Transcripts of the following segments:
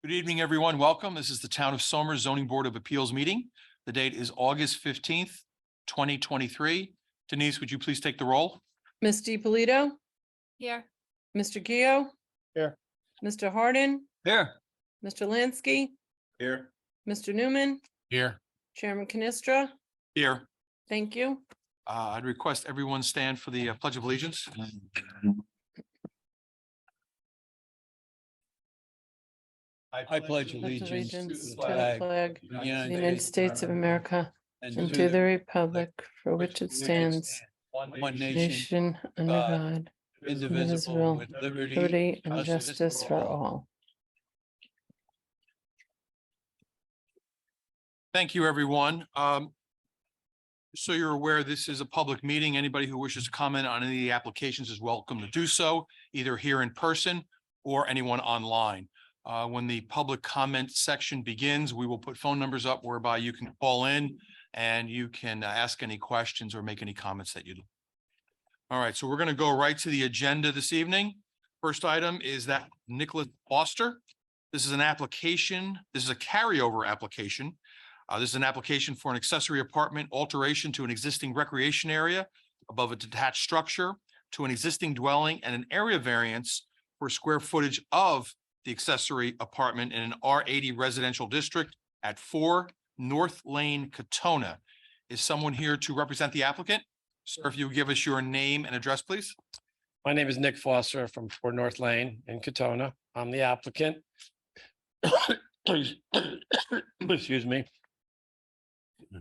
Good evening, everyone. Welcome. This is the Town of Somers Zoning Board of Appeals meeting. The date is August 15th, 2023. Denise, would you please take the roll? Ms. DiPolito, Here. Mr. Gio. Here. Mr. Hardin, Here. Mr. Lansky, Here. Mr. Newman, Here. Chairman Canestra. Here. Thank you. I'd request everyone stand for the Pledge of Allegiance. I pledge Allegiance allegiance to to the the flag of the of the United States of America and to the republic for which it stands, one nation, nation under God, indivisible, with liberty and justice for all. Thank you, everyone. So you're aware, this is a public meeting. Anybody who wishes to comment on any of the applications is welcome to do so, either here in person or anyone online. When the public comment section begins, we will put phone numbers up whereby you can call in and you can ask any questions or make any comments that you'd like. All right, so we're going to go right to the agenda this evening. First item is that Nicholas Foster. This is an application. This is a carryover application. This is an application for an accessory apartment alteration to an existing recreation area above a detached structure to an existing dwelling and an area variance for square footage of the accessory apartment in an R80 residential district at 4 North Lane, Katona. Is someone here to represent the applicant? Sir, if you would give us your name and address, please. My name is Nick Foster from 4 North Lane in Katona. I'm the applicant. Excuse me.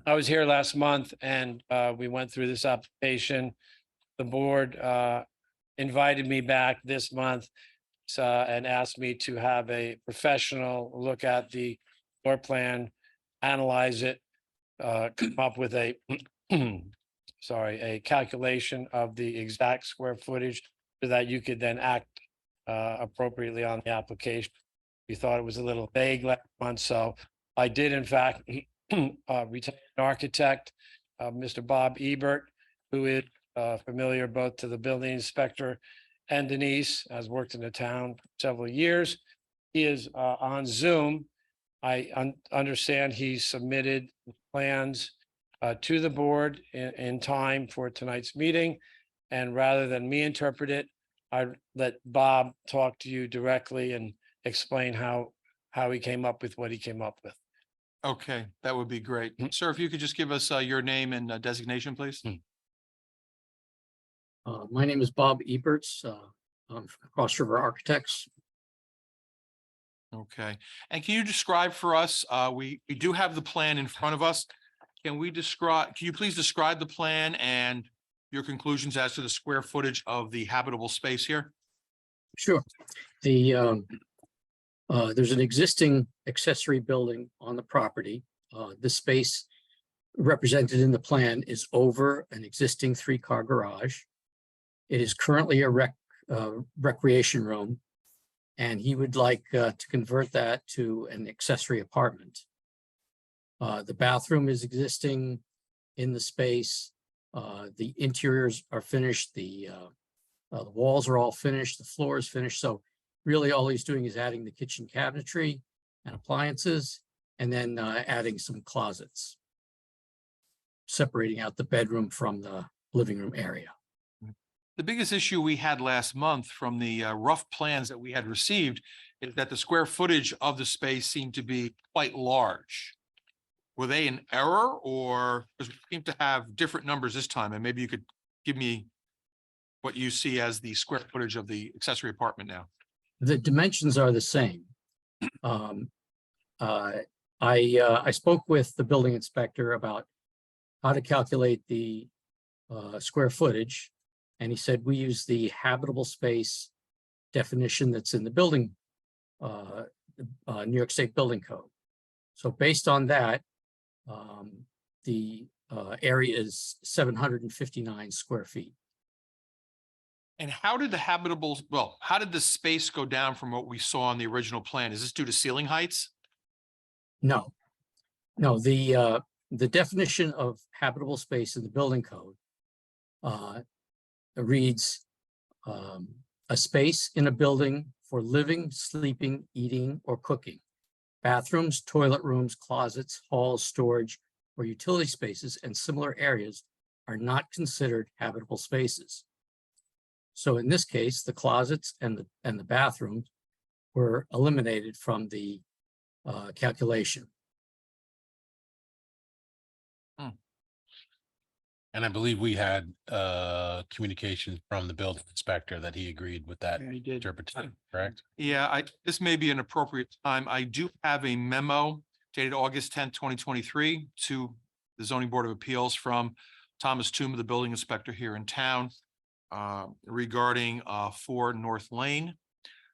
I was here last month and we went through this application. The board invited me back this month and asked me to have a professional look at the floor plan, analyze it, come up with a a calculation of the exact square footage so that you could then act appropriately on the application. We thought it was a little vague last month, so I did in fact retain an architect, Mr. Bob Ebert, who is familiar both to the building inspector and Denise, has worked in the town for several years. He is on Zoom. I understand he submitted plans to the board in time for tonight's meeting. And rather than me interpret it, I let Bob talk to you directly and explain how he came up with what he came up with. Okay, that would be great. Sir, if you could just give us your name and designation, please. My name is Bob Eberts, I'm from Cross River Architects. Okay, and can you describe for us, we do have the plan in front of us. Can you please describe the plan and your conclusions as to the square footage of the habitable space here? Sure. There's an existing accessory building on the property. The space represented in the plan is over an existing 3-car garage. It is currently a recreation room, and he would like to convert that to an accessory apartment. The bathroom is existing in the space. The interiors are finished. The walls are all finished. The floor is finished. So really all he's doing is adding the kitchen cabinetry and appliances, and then adding some closets, separating out the bedroom from the living room area. The biggest issue we had last month from the rough plans that we had received is that the square footage of the space seemed to be quite large. Were they in error, or because we seem to have different numbers this time? And maybe you could give me what you see as the square footage of the accessory apartment now. The dimensions are the same. I spoke with the building inspector about how to calculate the square footage. And he said, we use the habitable space definition that's in the building, New York State Building Code. So based on that, the area is 759 square feet. And how did how did the space go down from what we saw on the original plan? Is this due to ceiling heights? No, the definition of habitable space in the building code reads a space in a building for living, sleeping, eating, or cooking. Bathrooms, toilet rooms, closets, halls, storage, or utility spaces and similar areas are not considered habitable spaces. So in this case, the closets and the bathrooms were eliminated from the calculation. And I believe we had communication from the building inspector that he agreed with that Yeah, he did. interpretation, correct? Yeah, this may be an appropriate time. I do have a memo dated August 10th, 2023 to the zoning board of appeals from Thomas Toomey, the building inspector here in town, regarding 4 North Lane.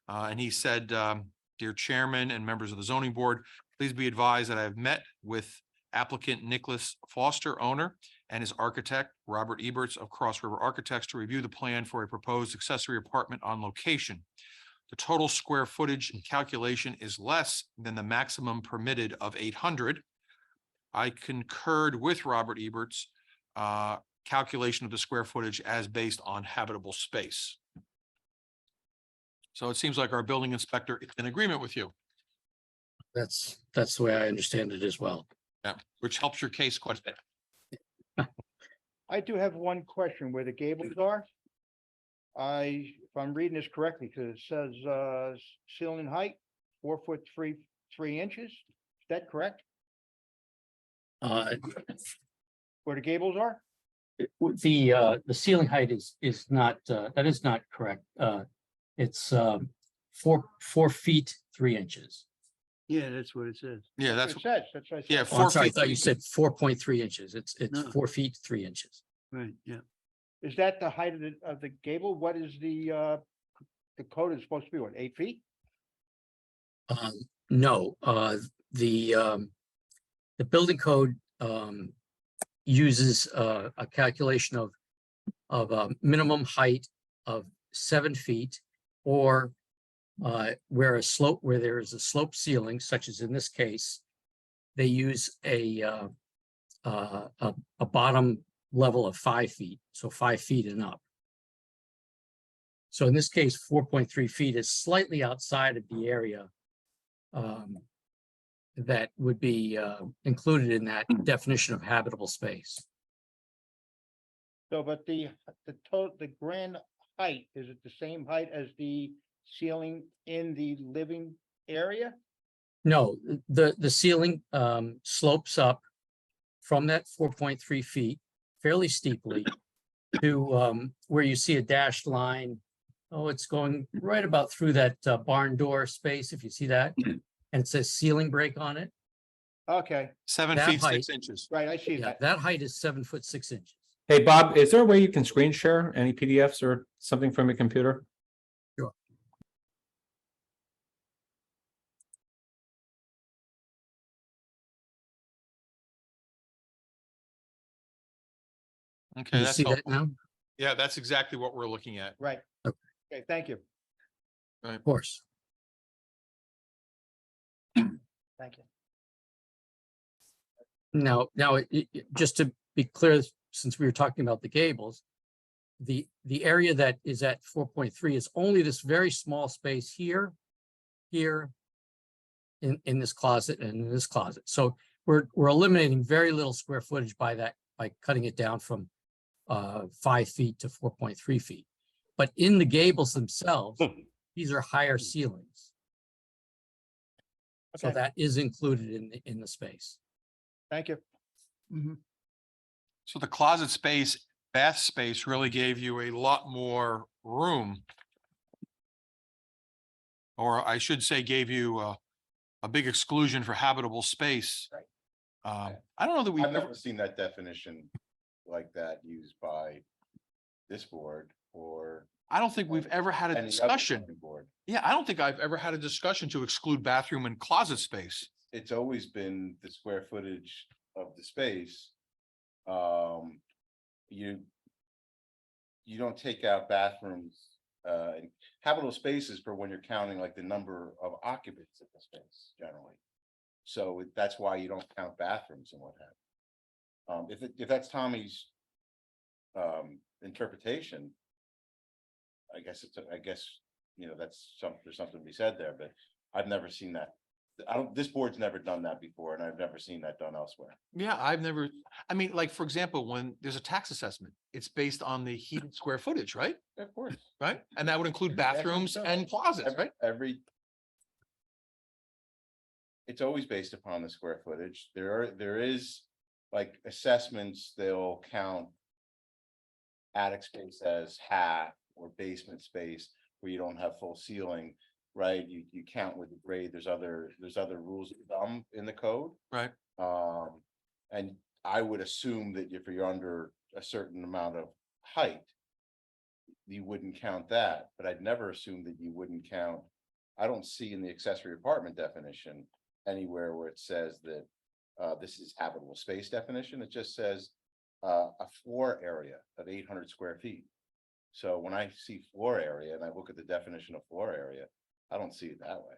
And he said, dear chairman and members of the zoning board, please be advised that I have met with applicant Nicholas Foster, owner, and his architect, Robert Eberts of Cross River Architects, to review the plan for a proposed accessory apartment on location. The total square footage and calculation is less than the maximum permitted of 800. I concurred with Robert Eberts' calculation of the square footage as based on habitable space. So it seems like our building inspector is in agreement with you. That's the way I understand it as well. Yeah, which helps your case quite a bit. I do have one question where the gables are. If I'm reading this correctly, because it says ceiling height, 4'3" Is that correct? Uh, Where the gables are? The ceiling height is not, that is not correct. It's 4 feet 3 inches. Yeah, that's what it says. Yeah, that's, It says, that's what I said. yeah, Oh, I'm 4 sorry, I feet. thought you said 4.3 inches. It's No. 4 feet 3 inches. Right, yeah. Is that the height of the gable? What is the code is supposed to be, what, 8 feet? No, the building code uses a calculation of a minimum height of 7 feet, or where there is a slope ceiling, such as in this case, they use a bottom level of 5 feet, so 5 feet and up. So in this case, 4.3 feet is slightly outside of the area that would be included in that definition of habitable space. So, but the grand height, is it the same height as the ceiling in the living area? No, the ceiling slopes up from that 4.3 feet fairly steeply to where you see a dashed line. Oh, it's going right about through that barn door space, if you see that. And it says ceiling break on it. Okay, 7 that feet, 6 height- inches. right, I see Yeah, that. that height is 7 foot 6 inches. Hey, Bob, is there a way you can screen share any PDFs or something from your computer? Okay, Can you that's see that helpful. now? Yeah, that's exactly what we're looking at. Right. Okay. Okay, thank you. Of course. Thank you. Now, just to be clear, since we were talking about the gables, the area that is at 4.3 is only this very small space here, in this closet and in this closet. So we're eliminating very little square footage by cutting it down from 5 feet to 4.3 feet. But in the gables themselves, these are higher ceilings. So Okay. that is included in the space. Thank you. So the closet space, bath space really gave you a lot more room. Or I should say, gave you a big exclusion for habitable space. Right. I don't know that we've I've ever, never seen that definition like that used by this board or. I don't think we've ever had a any other discussion. zoning board. Yeah, I don't think I've ever had a discussion to exclude bathroom and closet space. It's always been the square footage of the space. You don't take out bathrooms, and habitable spaces for when you're counting like the number of occupants of the space generally. So that's why you don't count bathrooms and what have you. If that's Tommy's interpretation, I guess, there's something to be said there, but I've never seen that this board's never done that before, and I've never seen that done elsewhere. Yeah, I've never, I mean, like, for example, when there's a tax assessment, it's based on the heated square footage, right? Of course. Right? And that would include bathrooms and closets, right? It's always based upon the square footage. There is like assessments, they'll count attic space as half or basement space where you don't have full ceiling, right? You count with the grade. There's other rules of thumb in the code. Right. And I would assume that if you're under a certain amount of height, you wouldn't count that, but I'd never assume that you wouldn't count. I don't see in the accessory apartment definition anywhere where it says that this is habitable space definition. It just says a floor area of 800 square feet. So when I see floor area and I look at the definition of floor area, I don't see it that way.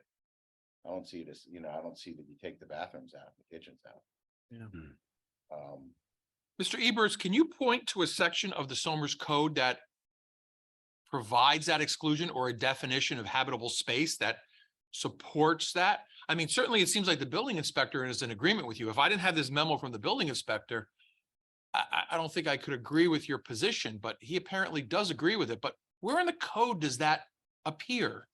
I don't see it as, I don't see that you take the bathrooms out, the kitchens out. Yeah. Mr. Ebers, can you point to a section of the Somers Code that provides that exclusion or a definition of habitable space that supports that? I mean, certainly it seems like the building inspector is in agreement with you. If I didn't have this memo from the building inspector, I don't think I could agree with your position, but he apparently does agree with it. But where in the code does that appear?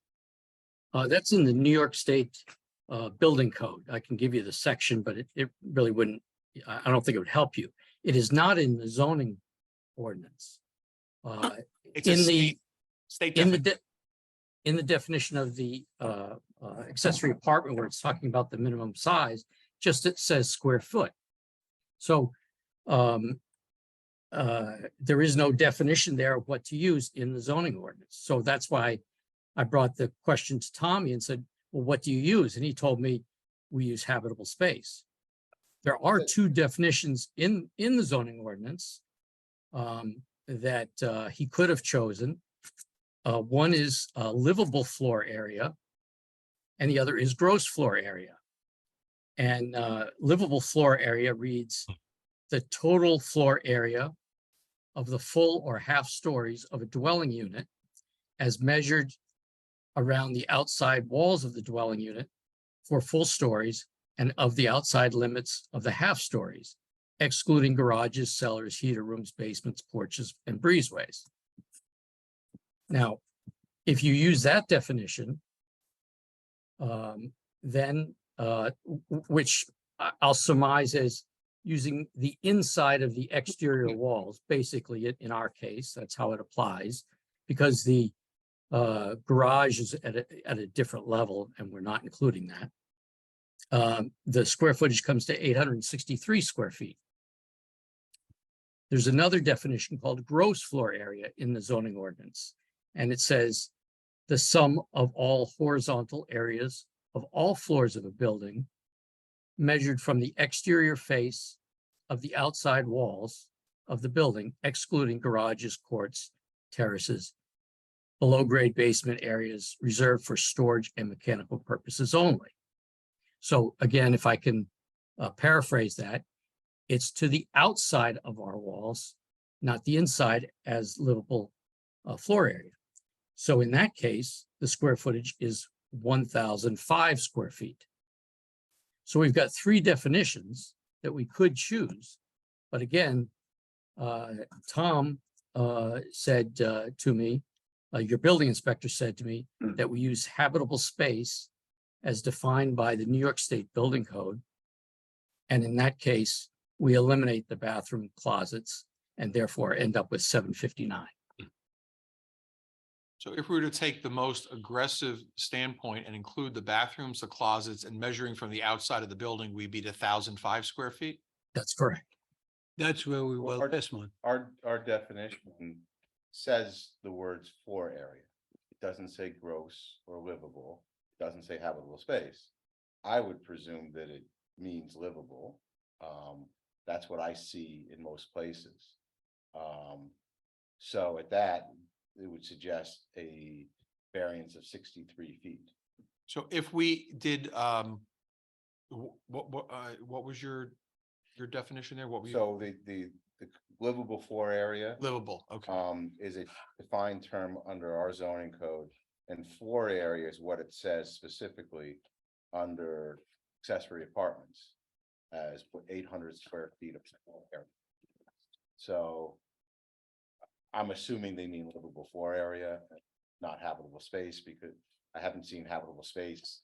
That's in the New York State Building Code. I can give you the section, but it really wouldn't, I don't think it would help you. It is not in the zoning ordinance. It's a In the state in definition. in the definition of the accessory apartment where it's talking about the minimum size, just it says square foot. So there is no definition there of what to use in the zoning ordinance. So that's why I brought the question to Tommy and said, well, what do you use? And he told me we use habitable space. There are two definitions in the zoning ordinance that he could have chosen. One is livable floor area, and the other is gross floor area. And livable floor area reads the total floor area of the full or half stories of a dwelling unit as measured around the outside walls of the dwelling unit for full stories and of the outside limits of the half stories, excluding garages, cellars, heater rooms, basements, porches, and breezeways. Now, if you use that definition, then which I'll surmise as using the inside of the exterior walls, basically in our case, that's how it applies, because the garage is at a different level and we're not including that. The square footage comes to 863 square feet. There's another definition called gross floor area in the zoning ordinance. And it says the sum of all horizontal areas of all floors of a building measured from the exterior face of the outside walls of the building, excluding garages, courts, terraces, below grade basement areas reserved for storage and mechanical purposes only. So again, if I can paraphrase that, it's to the outside of our walls, not the inside as livable floor area. So in that case, the square footage is 1,005 square feet. So we've got three definitions that we could choose. But again, Tom said to me, your building inspector said to me that we use habitable space as defined by the New York State Building Code. And in that case, we eliminate the bathroom closets and therefore end up with 759. So if we were to take the most aggressive standpoint and include the bathrooms, the closets, and measuring from the outside of the building, we'd be at 1,005 square feet. That's correct. That's where we Well, were this month. Our definition says the words floor area. It doesn't say gross or livable. It doesn't say habitable space. I would presume that it means livable. That's what I see in most places. So at that, it would suggest a variance of 63 feet. So if we did, what was your definition there? What were you? So the livable floor area Livable, okay. is a defined term under our zoning code, and floor area is what it says specifically under accessory apartments as 800 square feet of floor area. So I'm assuming they mean livable floor area, not habitable space, because I haven't seen habitable space.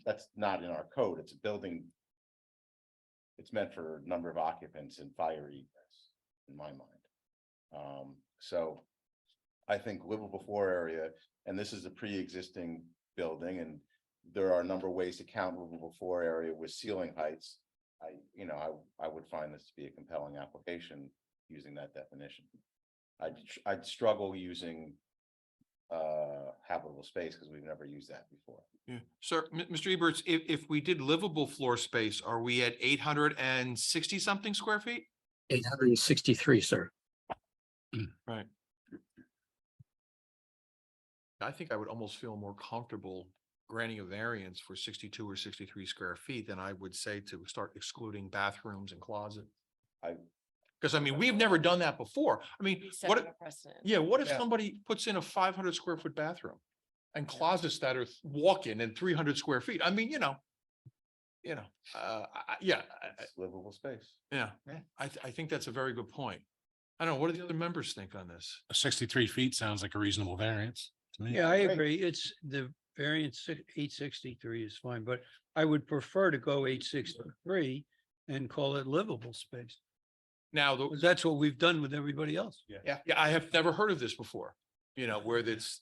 That's not in our code. It's a building. It's meant for a number of occupants and fire egress, in my mind. So I think livable floor area, and this is a pre-existing building, and there are a number of ways to count livable floor area with ceiling heights. I would find this to be a compelling application using that definition. I'd struggle using habitable space because we've never used that before. Yeah, sir, Mr. Eberts, if we did livable floor space, are we at 860 something square feet? 863, sir. Right. I think I would almost feel more comfortable granting a variance for 62 or 63 square feet than I would say to start excluding bathrooms and closets. Because I mean, we've never done that before. I mean, what, Setting a precedent. yeah, what if Yeah. somebody puts in a 500 square foot bathroom and closets that are walk-in and 300 square feet? I mean, yeah, It's livable space. yeah, I think that's a very good point. I don't know, what do the other members think on this? 63 feet sounds like a reasonable variance to me. Yeah, I Great. agree. It's the variance 863 is fine, but I would prefer to go 863 and call it livable space. Now, Because that's what we've done with everybody else. yeah, I have never heard of this before, where it's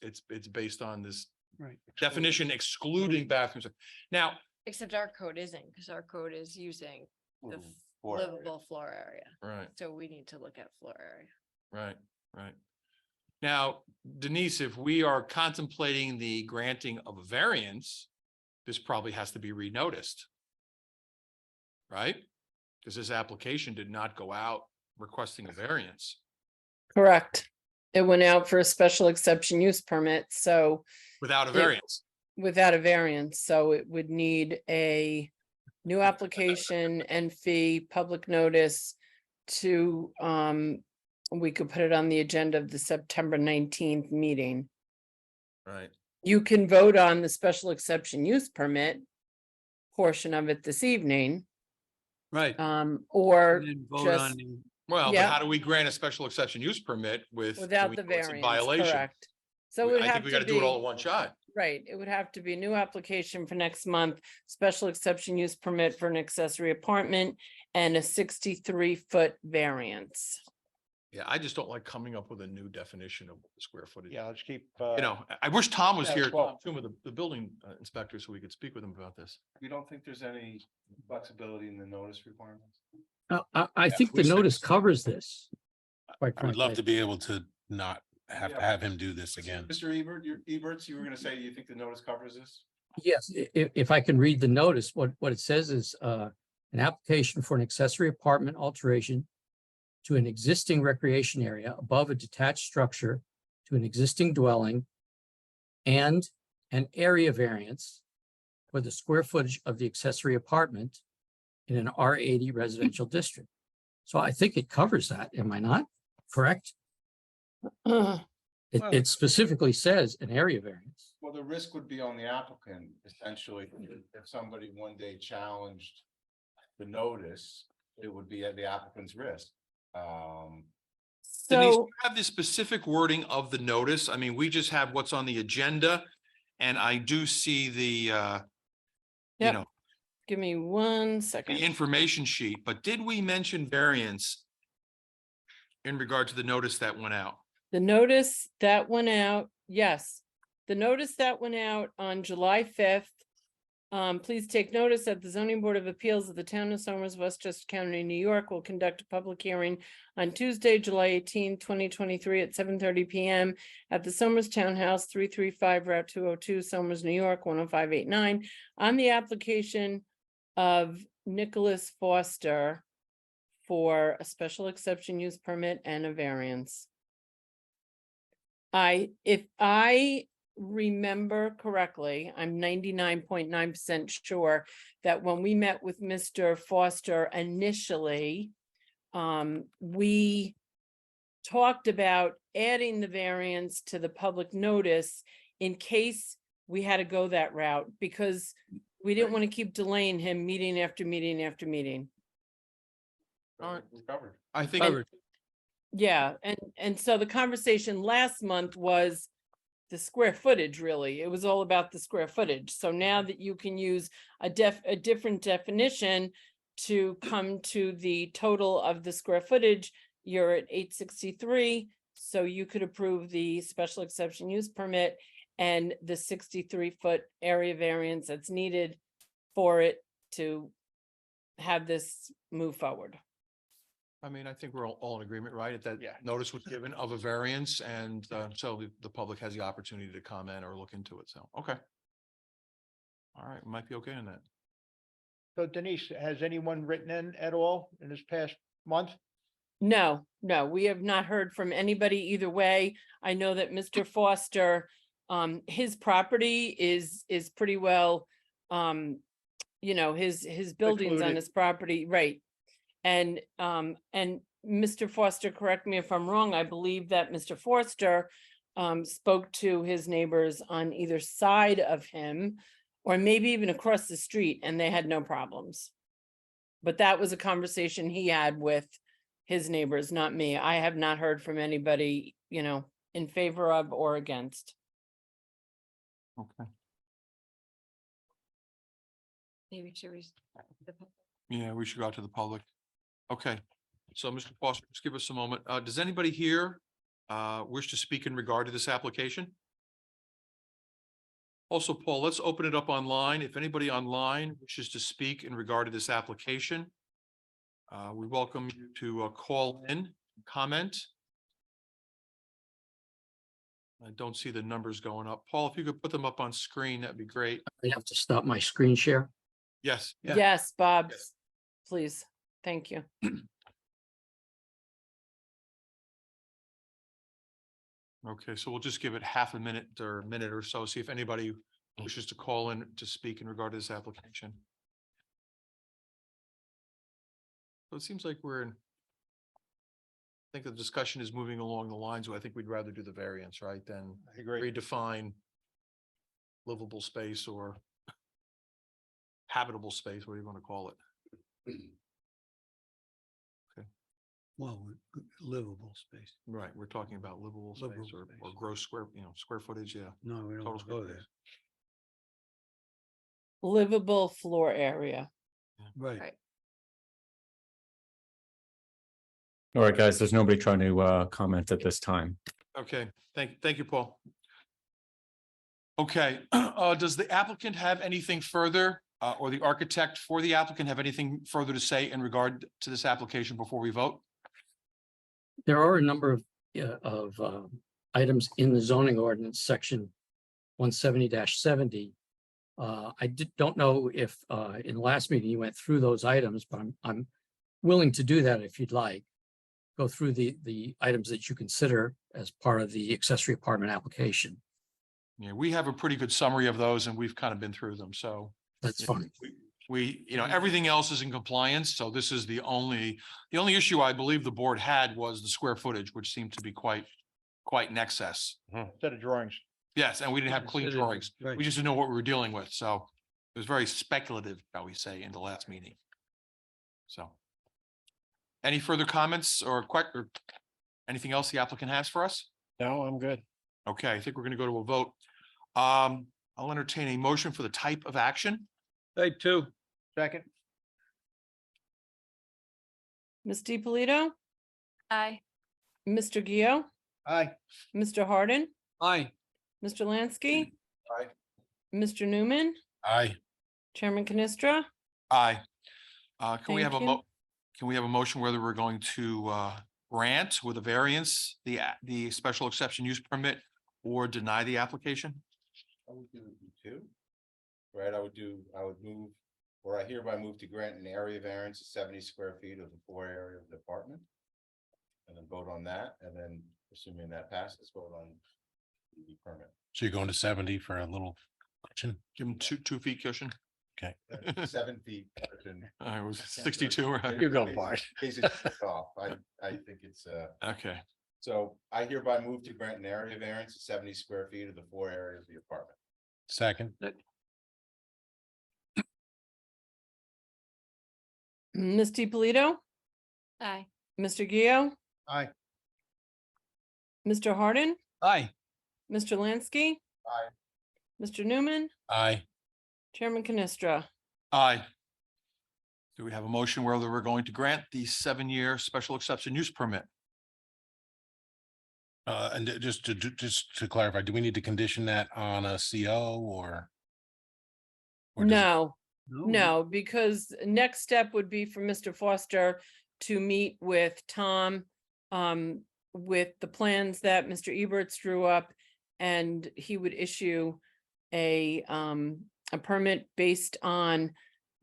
based on this Right. definition excluding bathrooms. Now, Except our code isn't, because our code is using the Livable floor area. livable floor area. right, So we need to look at floor area. right. Now, Denise, if we are contemplating the granting of a variance, this probably has to be renoticed. Right? Because this application did not go out requesting a variance. Correct. It went out for a special exception use permit, so Without a Yeah. variance. without a variance, so it would need a new application and fee, public notice to, we could put it on the agenda of the September 19th meeting. Right. You can vote on the special exception use permit portion of it this evening, Right. or And then vote just on the- Well, but Yeah. how do we grant a special exception use permit with? without we the know it's in variance, Violation. correct? So it would I have think we to gotta do it all be, in one shot. right, it would have to be a new application for next month, special exception use permit for an accessory apartment and a 63-foot variance. Yeah, I just don't like coming up with a new definition of square footage. Yeah, let's keep. I wish Tom was yeah, here, well- Tom, with the building inspector, so we could speak with him about this. You don't think there's any flexibility in the notice requirements? I think the we said- notice covers this. Quite I would love frankly. to be able to not have to have him do this again. Mr. Eberts, you were gonna say, you think the notice covers this? Yes, if I can read the notice, what it says is, an application for an accessory apartment alteration to an existing recreation area above a detached structure to an existing dwelling and an area variance for the square footage of the accessory apartment in an R80 residential district. So I think it covers that, am I not? Correct? Well- It specifically says an area variance. Well, the risk would be on the applicant, essentially, if somebody one day challenged the notice, it would be at the applicant's risk. Denise, do So, you have the specific wording of the notice? I mean, we just have what's on the agenda. And I do see the, Yep. give me one the second. information sheet, but did we mention variance in regard to the notice that went out? The notice that went out, yes, the notice that went out on July 5th. Please take notice that the zoning board of appeals of the town of Somers, Westchester County, New York will conduct a public hearing on Tuesday, July 18, 2023 at 7:30 PM at the Somers Townhouse, 335 Route 202, Somers, New York, 10589, on the application of Nicholas Foster for a special exception use permit and a variance. If I remember correctly, I'm 99.9% sure that when we met with Mr. Foster initially, we talked about adding the variance to the public notice in case we had to go that route, because We didn't want to keep delaying him meeting after meeting after meeting. All right. We're covered. I think, Covered. Yeah, and so the conversation last month was the square footage, really. It was all about the square footage. So now that you can use a different definition to come to the total of the square footage, you're at 863. So you could approve the special exception use permit and the 63-foot area variance that's needed for it to have this move forward. I mean, I think we're all in agreement, right? That Yeah. notice was given of a variance and so the public has the opportunity to comment or look into it. So, okay. All right, might be okay in that. So Denise, has anyone written in at all in this past month? No, we have not heard from anybody either way. I know that Mr. Foster, his property is pretty well, his buildings on Secluded. his property, right? And Mr. Foster, correct me if I'm wrong, I believe that Mr. Foster spoke to his neighbors on either side of him, or maybe even across the street, and they had no problems. But that was a conversation he had with his neighbors, not me. I have not heard from anybody, in favor of or against. Okay. Maybe to Yeah, we should go out to the public. Okay, so Mr. Foster, just give us a moment. Does anybody here wish to speak in regard to this application? Also, Paul, let's open it up online. If anybody online wishes to speak in regard to this application, we welcome you to call in, comment. I don't see the numbers going up. Paul, if you could put them up on screen, that'd be great. I have to stop my screen share. Yes. Yeah. Yes, Bob, Yes. please. Thank you. Okay, so we'll just give it half a minute or a minute or so, see if anybody wishes to call in to speak in regard to this application. So it seems like I think the discussion is moving along the lines where I think we'd rather do the variance, right, than I agree. redefine livable space or habitable space, what do you want to call it? Well, livable space. Right, we're talking about livable Livable space or space. gross square footage, yeah. No, we don't Total want to square go footage. there. Livable floor area. Right. Right. All right, guys, there's nobody trying to comment at this time. Okay, thank you, Paul. Okay, does the applicant have anything further, or the architect for the applicant have anything further to say in regard to this application before we vote? There are a number of items in the zoning ordinance, section 170-70. I don't know if in the last meeting you went through those items, but I'm willing to do that if you'd like. Go through the items that you consider as part of the accessory apartment application. Yeah, we have a pretty good summary of those and we've kind of been through them, so. That's fine. We, everything else is in compliance, so this is the only issue I believe the board had was the square footage, which seemed to be quite in excess. Set of drawings. Yes, and we didn't have clean Consider- drawings. right. We just didn't know what we were dealing with, so it was very speculative, shall we say, in the last meeting. So. Any further comments or anything else the applicant has for us? No, I'm good. Okay, I think we're gonna go to a vote. I'll entertain a motion for the type of action. Type 2. Second, Ms. DiPolito, Aye. Mr. Gio, aye. Mr. Harden, Aye. Mr. Lansky. Aye. Mr. Newman, Aye. Chairman Canestra. Aye. Can we have Thank a you. can we have a motion whether we're going to grant with a variance, the special exception use permit or deny the application? I would do two. Right, I would move, or I hereby move to grant an area variance of 70 square feet of the floor area of the apartment. And then vote on that, and then assuming that passes, vote on the permit. So you're going to 70 for a little cushion? Give them 2 feet cushion. 7 feet. cushion. I was 62, right? You go, Bart. In case it's cut off, I think it's, Okay, so I hereby move to grant an area variance of 70 square feet of the floor area of the apartment. Second. Ms. Polito, Aye. Mr. Gio, Aye. Mr. Hardin, Aye. Mr. Lansky. Aye. Mr. Newman, Aye. Chairman Canestra. Aye. Do we have a motion whether we're going to grant the 7-year special exception use permit? And just to clarify, do we need to condition that on a CO or? or does it- No, no, because next step would be for Mr. Foster to meet with Tom with the plans that Mr. Eberts drew up, and he would issue a permit based on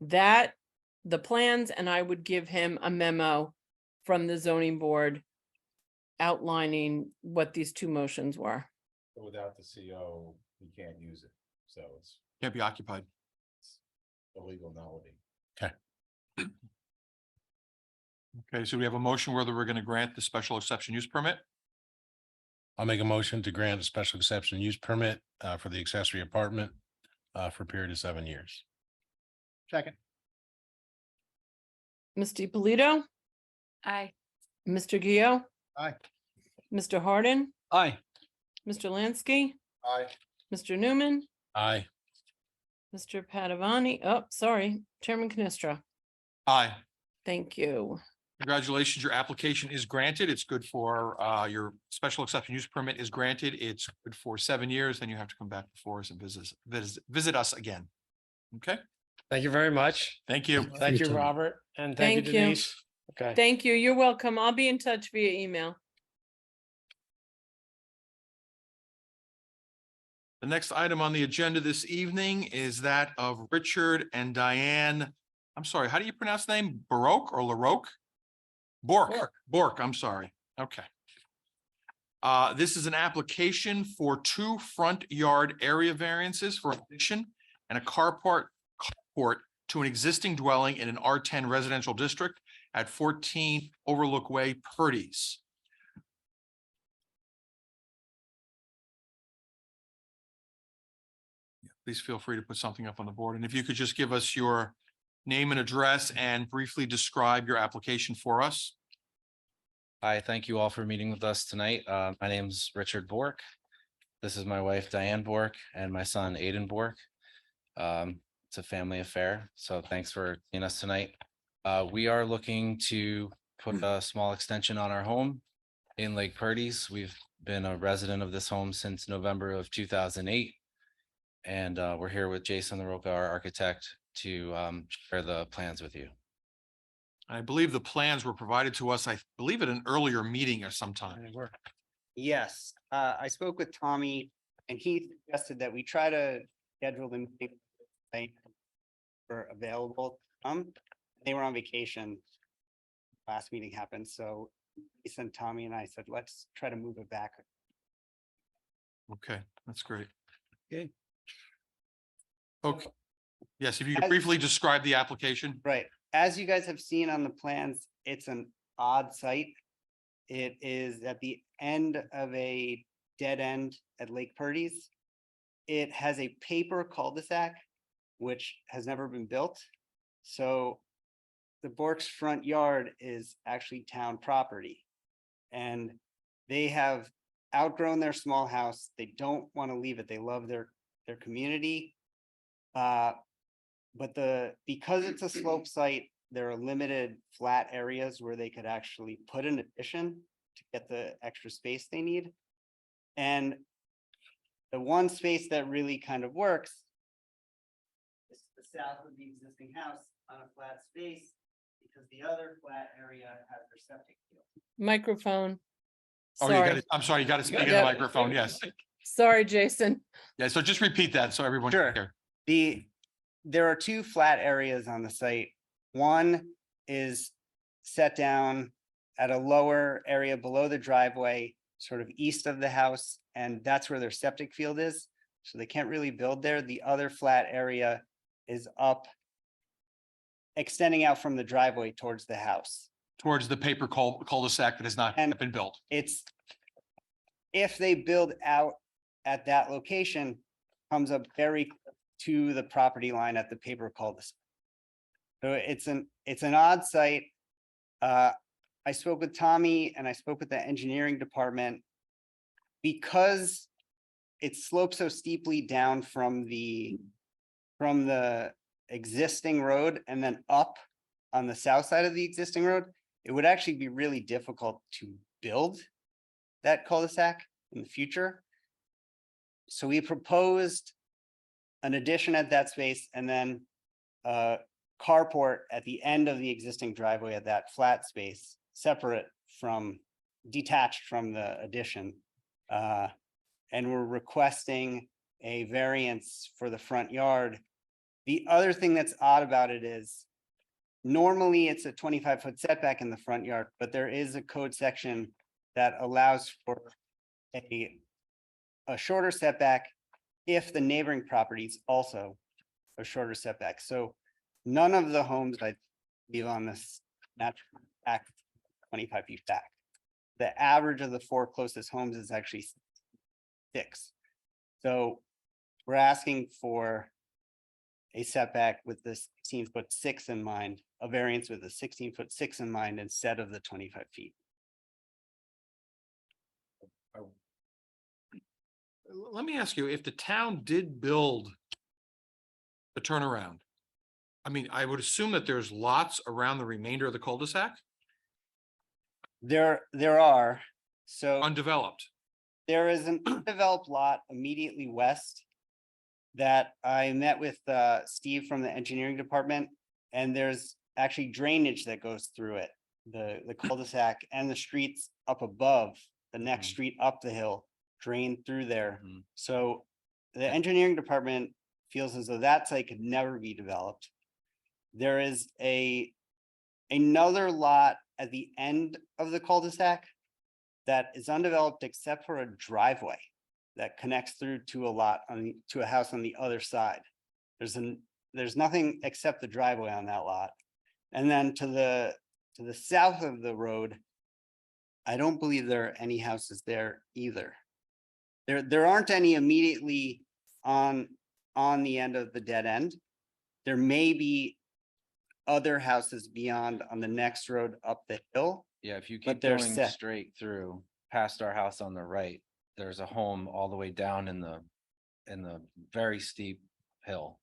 that, the plans, and I would give him a memo from the zoning board outlining what these two motions were. Without the CO, you can't use it, so it's Can't be occupied. illegal nullity. Okay, so we have a motion whether we're going to grant the special exception use permit. I'll make a motion to grant a special exception use permit for the accessory apartment for a period of 7 years. Second. Ms. Polito, Aye. Mr. Gio, Aye. Mr. Hardin, Aye. Mr. Lansky, Aye. Mr. Newman, Aye. Mr. Padavani, oh, sorry, Chairman Canestra. Aye. Thank you. Congratulations, your application is granted. It's good for, your special exception use permit is granted. It's good for 7 years, then you have to come back before us and visit us again. Okay, Thank you very much. thank you. Thank you, Anytime. Robert, and thank you, Thank you. Denise. Okay. Thank you. You're welcome. I'll be in touch via email. The next item on the agenda this evening is that of Richard and Diane. I'm sorry, how do you pronounce the name? Baroque or LaRoque? Bork, I'm sorry. Okay. This is an application for 2 front yard area variances for addition and a carport to an existing dwelling in an R10 residential district at 14 Overlook Way, Purdy's. Please feel free to put something up on the board. And if you could just give us your name and address and briefly describe your application for us. Hi, thank you all for meeting with us tonight. My name's Richard Bork. This is my wife Diane Bork and my son Aiden Bork. It's a family affair, so thanks for seeing us tonight. We are looking to put a small extension on our home in Lake Purdy's. We've been a resident of this home since November of 2008. And we're here with Jason LaRocca, our architect, to share the plans with you. I believe the plans were provided to us, I believe at an earlier meeting or sometime. Yes, I spoke with Tommy and he suggested that we try to schedule them for available. They were on vacation. Last meeting happened, so he sent Tommy and I said, let's try to move it back. Okay, that's great. Okay. Okay. Yes, if you could briefly describe the application. Right, as you guys have seen on the plans, it's an odd site. It is at the end of a dead end at Lake Purdy's. It has a paper cul-de-sac, which has never been built. So the Bork's front yard is actually town property. And they have outgrown their small house. They don't want to leave it. They love their community. But because it's a slope site, there are limited flat areas where they could actually put an addition to get the extra space they need. And the one space that really kind of works is the south of the existing house on a flat space, because the other flat area has their septic field. Microphone. Oh, you got Sorry, it. I'm sorry, you got to speak in the Yep. microphone. Yes. sorry, Jason. Yeah, so just repeat that so everyone can Sure. hear. There are 2 flat areas on the site. One is set down at a lower area below the driveway, sort of east of the house, and that's where their septic field is. So they can't really build there. The other flat area is up, extending out from the driveway towards the house. Towards the paper cul-de-sac that has not And- been built. It's, if they build out at that location, comes up very close to the property line at the paper cul-de-sac. So it's an odd site. I spoke with Tommy and I spoke with the engineering department. Because it slopes so steeply down from the existing road and then up on the south side of the existing road, it would actually be really difficult to build that cul-de-sac in the future. So we proposed an addition at that space and then a carport at the end of the existing driveway at that flat space, detached from the addition. And we're requesting a variance for the front yard. The other thing that's odd about it is normally it's a 25-foot setback in the front yard, but there is a code section that allows for a shorter setback if the neighboring properties also a shorter setback. So none of the homes I leave on this natural back 25 feet back. The average of the 4 closest homes is actually 6. So we're asking for a setback with the 16'6" in mind, a variance with a 16'6" in mind instead of the 25 feet. Let me ask you, if the town did build the turnaround, I mean, I would assume that there's lots around the remainder of the cul-de-sac There are, so undeveloped. there is an undeveloped lot immediately west that I met with Steve from the engineering department, and there's actually drainage that goes through it. The cul-de-sac and the streets up above, the next street up the hill drain through there. So the engineering department feels as though that site could never be developed. There is another lot at the end of the cul-de-sac that is undeveloped except for a driveway that connects through to a house on the other side. There's nothing except the driveway on that lot. And then to the south of the road, I don't believe there are any houses there either. There aren't any immediately on the end of the dead end. There may be other houses beyond on the next road up the hill. Yeah, if you But keep they're going set. straight through past our house on the right, there's a home all the way down in the very steep hill.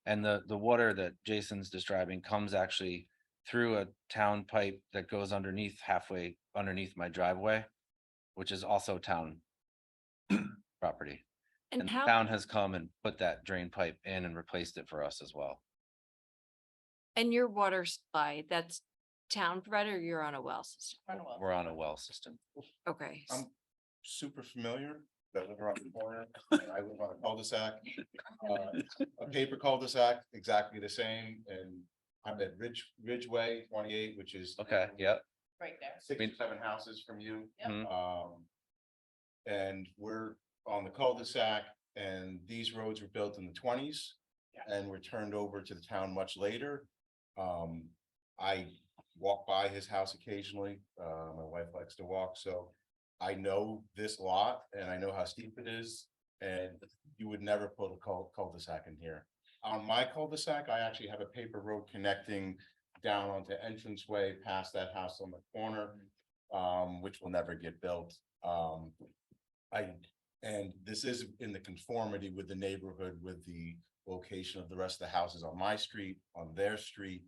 And the water that Jason's describing comes actually through a town pipe that goes halfway underneath my driveway, which is also town property. And And the how, town has come and put that drain pipe in and replaced it for us as well. and your water supply, that's town provider, or you're on a well system? We're on a well system. Okay, I'm super familiar, that live around the corner, and I live on a cul-de-sac. A paper cul-de-sac, exactly the same, and I'm at Ridgeway 28, which is Okay, yep. Right there. 6 or 7 houses from you. Mhm. And we're on the cul-de-sac, and these roads were built in the 20s. And were turned over to the town much later. I walk by his house occasionally. My wife likes to walk, so I know this lot and I know how steep it is. And you would never put a cul-de-sac in here. On my cul-de-sac, I actually have a paper road connecting down onto entranceway past that house on the corner, which will never get built. And this is in the conformity with the neighborhood, with the location of the rest of the houses on my street, on their street.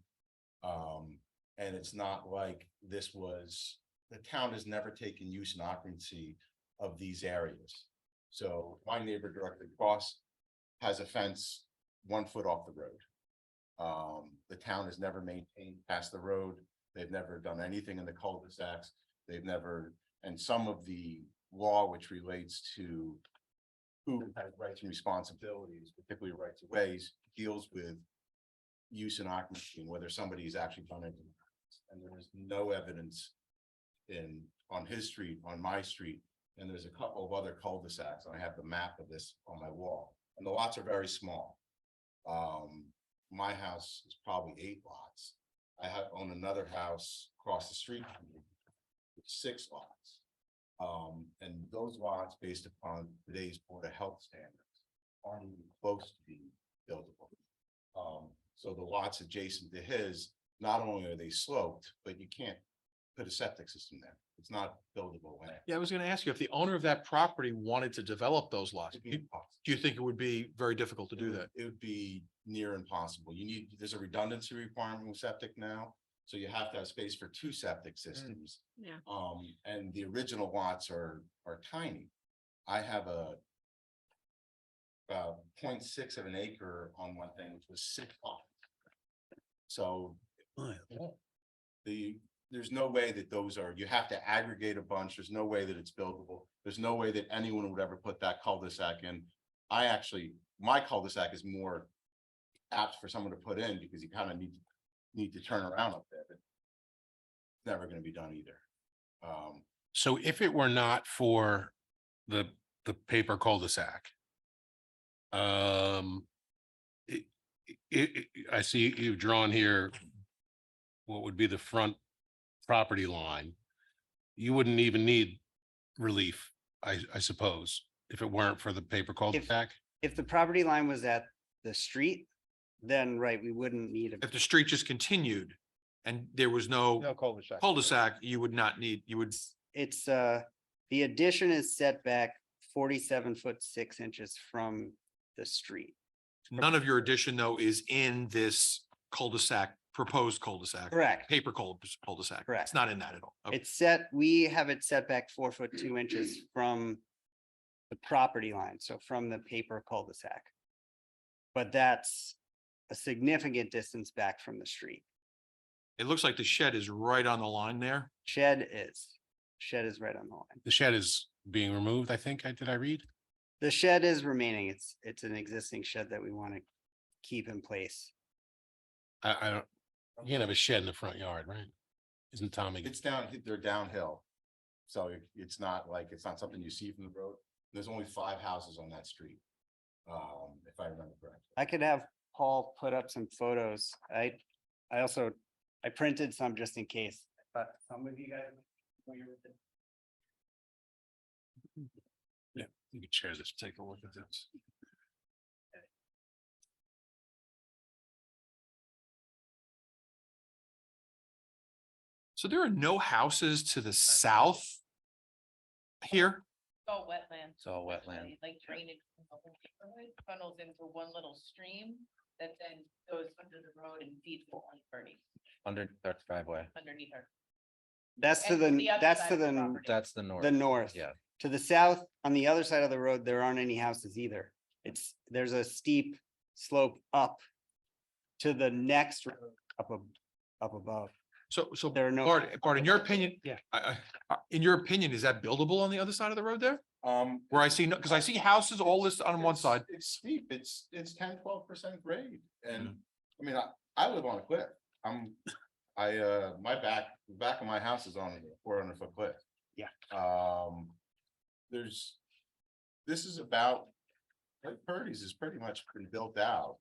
And it's not like the town has never taken use and occupancy of these areas. So my neighbor directly across has a fence 1 foot off the road. The town has never maintained past the road. They've never done anything in the cul-de-sacs. And some of the law which relates to who has rights and responsibilities, particularly rights of ways, deals with use and occupancy and whether somebody's actually done it. And there is no evidence on his street, on my street, and there's a couple of other cul-de-sacs. I have the map of this on my wall, and the lots are very small. My house is probably 8 lots. I own another house across the street from me with 6 lots. And those lots, based upon today's Board of Health standards, aren't even close to being buildable. So the lots adjacent to his, not only are they sloped, but you can't put a septic system there. It's not buildable land. Yeah, I was gonna ask you, if the owner of that property wanted to develop those lots, It'd be do impossible. you think it would be very difficult to do that? It would be near impossible. There's a redundancy requirement with septic now. So you have to have space for 2 septic systems. Yeah. And the original lots are tiny. I have a 0.6 of an acre on one thing, which was 6 lots. So there's no way that you have to aggregate a bunch. There's no way that it's buildable. There's no way that anyone would ever put that cul-de-sac in. My cul-de-sac is more apt for someone to put in because you kind of need to turn around up there. But it's never going to be done either. So if it were not for the paper cul-de-sac. I see you've drawn here. What would be the front property line? You wouldn't even need relief, I suppose, if it weren't for the paper cul-de-sac. If the property line was at the street, then right, we wouldn't need a If the street just continued and there was no No cul-de-sac. cul-de-sac, you would not need, you would, it's the addition is set back 47 ft 6 in from the street. none of your addition though is in this cul-de-sac, proposed cul-de-sac. Correct. Paper cul-de-sac. Correct. It's not in that at all. Okay. It's set, we have it set back 4 ft 2 in from the property line, so from the paper cul-de-sac. But that's a significant distance back from the street. It looks like the shed is right on the line there. Shed is right on the line. The shed is being removed, I think. Did I read? The shed is remaining. It's an existing shed that we want to keep in place. I don't, you can't have a shed in the front yard, right? Isn't Tommy? They're downhill. So it's not something you see from the road. There's only 5 houses on that street. If I remember correctly. I could have Paul put up some photos. I printed some just in case, but some of you guys. are familiar with it. Yeah, you could share this. Take a look at this. So there are no houses to the south here? All wetland. It's all wetland. actually, Like drainage from the whole neighborhood funnels into one little stream that then goes under the road and feeds the whole property Under our driveway. underneath our. That's to And the, other that's side to of the the, property. That's the north. the north. Yeah. To the south, on the other side of the road, there aren't any houses either. There's a steep slope up to the next road up above. So There are no. Bart, in your opinion? Yeah. In your opinion, is that buildable on the other side of the road there? Where I see, because I see houses all listed on one side. It's steep. It's 10-12% grade. And I mean, I live on a cliff. My back of my house is on a 400-foot cliff. Yeah. This is about, like Purdy's is pretty much been built out.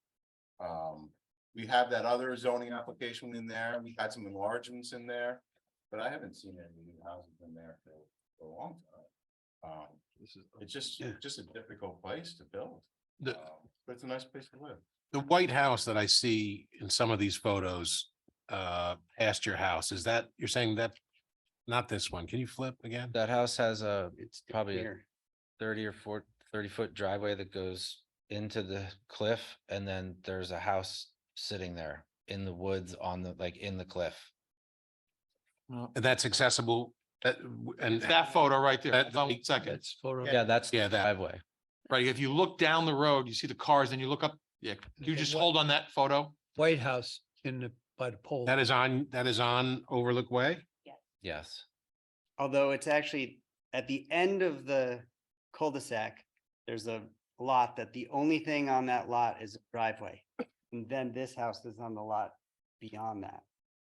We have that other zoning application in there. We had some enlargements in there, but I haven't seen any new houses in there for a long time. It's just a difficult place to build. But it's a nice place to live. The white house that I see in some of these photos past your house, is that, you're saying that, not this one? Can you flip again? That house has It's probably a here. 30-foot driveway that goes into the cliff, and then there's a house sitting there in the woods in the cliff. And that's accessible, and That photo right there. That- Hold on one second. That's photo. Yeah, that's the Yeah, that- driveway. Right, if you look down the road, you see the cars, then you look up, yeah, can you Okay, just what- hold on that photo? White House by the pole. that is on Overlook Way? Yes. Although it's actually at the end of the cul-de-sac, there's a lot that the only thing on that lot is a driveway. And then this house is on the lot beyond that.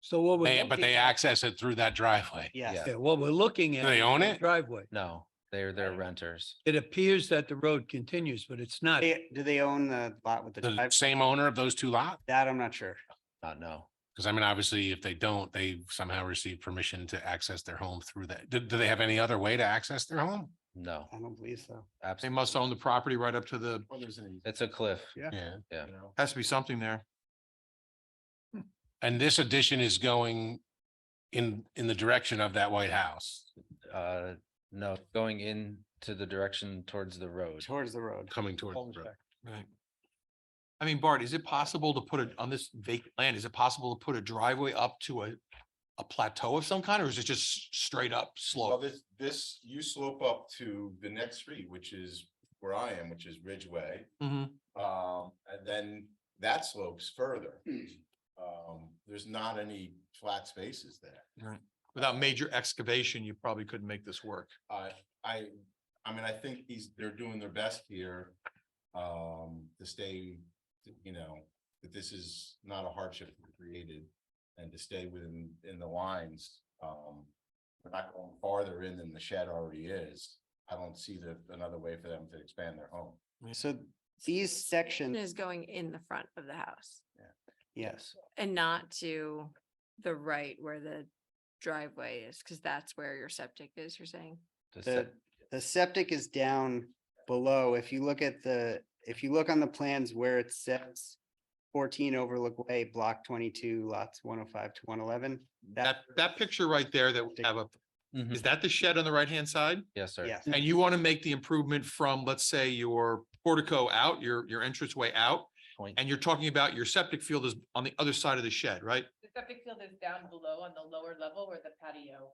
So what we're. But they looking at- access it through that driveway. Yes. Yeah. Yeah, what we're looking at. Do they is own the it? Driveway. No, they're renters. It appears that the road continues, but it's not. Do they own the lot with the The driveway? same owner of those 2 lots? That I'm not sure. Not no. Because I mean, obviously, if they don't, they somehow receive permission to access their home through that. Do they have any other way to access their home? No, I don't believe so. They absolutely. must own the property right up to the, Well, there's an, It's a cliff. Yeah. Yeah. you know, has to be something there. And this addition is going in the direction of that White House, No, going into the direction towards the road. Towards the road. coming towards the road. Right. I mean, Bart, is it possible to put it on this vacant land? Is it possible to put a driveway up to a plateau of some kind, or is it just straight up Well, slope? you slope up to the next street, which is where I am, which is Ridgeway. Mhm. And then that slopes further. There's not any flat spaces there. Right. Without major excavation, you probably couldn't make this work. I mean, I think they're doing their best here. To stay, that this is not a hardship created. And to stay in the lines, we're not going farther in than the shed already is. I don't see another way for them to expand their home. So these sections, Is going in the front of the house yes, and not to the right where the driveway is, because that's where your septic is, you're saying? the septic is down below. If you look on the plans where it says 14 Overlook Way, block 22, lots 105 to 111. That picture right there that we have up, Mhm. is that the shed on the right-hand side? Yes, sir. Yes, And you want to make the improvement from, let's say, your portico out, your entranceway out, Point. and you're talking about your septic field is on the other side of the shed, right? The septic field is down below on the lower level where the patio.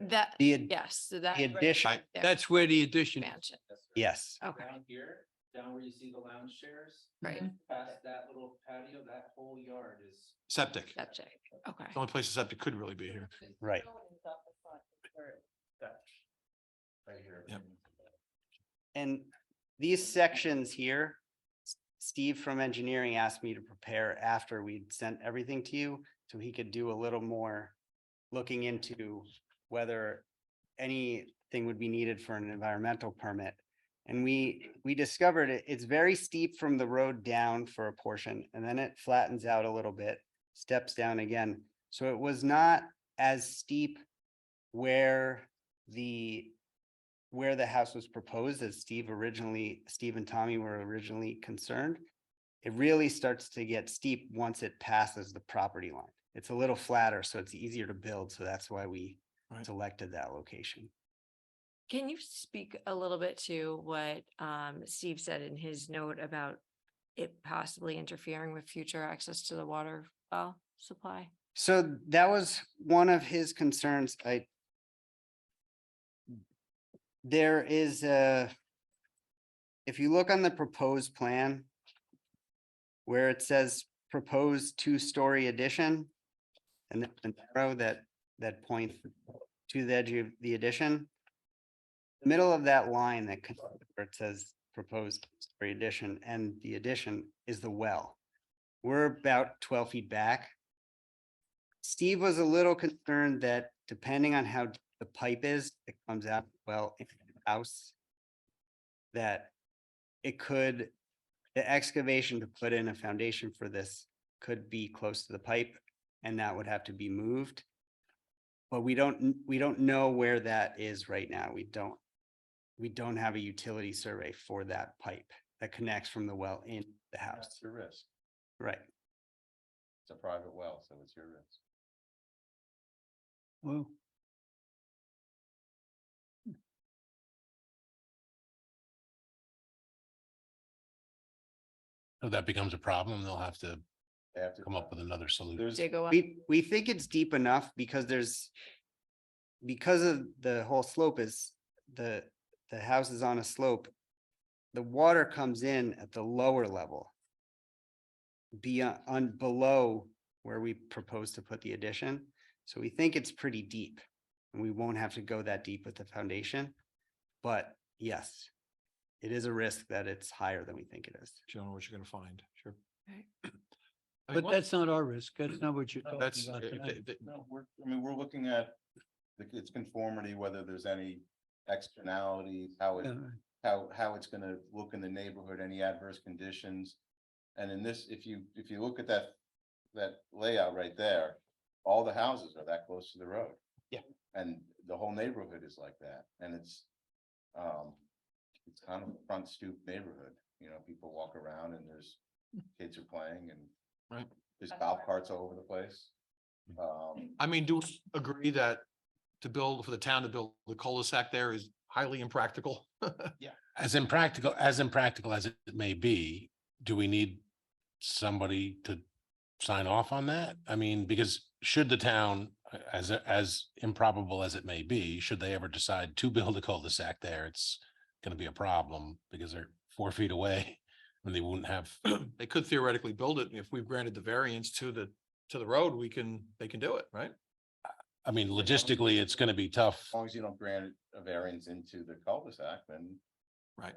That, the, ad- yes, so that. the addition, Right. there, That's where the addition, Expansion, yes, okay, Here, down where you see the lounge chairs. right, Past that little patio, that whole yard is. Septic. septic, okay. The only place the septic could really be here. right. Right here. Yep. And these sections here, Steve from engineering asked me to prepare after we'd sent everything to you, so he could do a little more looking into whether anything would be needed for an environmental permit. And we discovered it's very steep from the road down for a portion, and then it flattens out a little bit, steps down again. So it was not as steep where the house was proposed as Steve and Tommy were originally concerned. It really starts to get steep once it passes the property line. It's a little flatter, so it's easier to build. So that's why we Right. selected that location. Can you speak a little bit to what Steve said in his note about it possibly interfering with future access to the water well supply? So that was one of his concerns. There is if you look on the proposed plan where it says proposed 2-story addition, and then the arrow that points to the edge of the addition, the middle of that line where it says proposed 2-story addition and the addition is the well. We're about 12 feet back. Steve was a little concerned that depending on how deep the pipe is, it comes out well in the house, that the excavation to put in a foundation for this could be close to the pipe, and that would have to be moved. But we don't know where that is right now. We don't have a utility survey for that pipe that connects from the well in the house. That's your risk. Right. It's a private well, so it's your risk. well, If that becomes a problem, they'll have to They have to come up with another solution. There's, Dig away. We think it's deep enough because because of the whole slope is the house is on a slope. The water comes in at the lower level. Below where we propose to put the addition. So we think it's pretty deep and we won't have to go that deep with the foundation. But yes, it is a risk that it's higher than we think it is. You don't know what you're gonna find, sure. Right. I mean, but what- that's not our risk. That's not what you're talking That's, about tonight. no, we're looking at its conformity, whether there's any externalities, how it's gonna look in the neighborhood, any adverse conditions. And in this, if you look at that layout right there, all the houses are that close to the road. Yeah. And the whole neighborhood is like that, and it's kind of a front stoop neighborhood, people walk around and kids are playing and. Right. There's golf carts all over the place. I mean, do we agree that for the town to build the cul-de-sac there is highly impractical? As impractical as it may be, do we need somebody to sign off on that? I mean, because should the town, as improbable as it may be, should they ever decide to build a cul-de-sac there, it's gonna be a problem because they're 4 feet away and they wouldn't have. They could theoretically build it. If we've granted the variance to the road, they can do it, right? I mean, logistically, it's gonna be tough. As long as you don't grant a variance into the cul-de-sac, then. Right.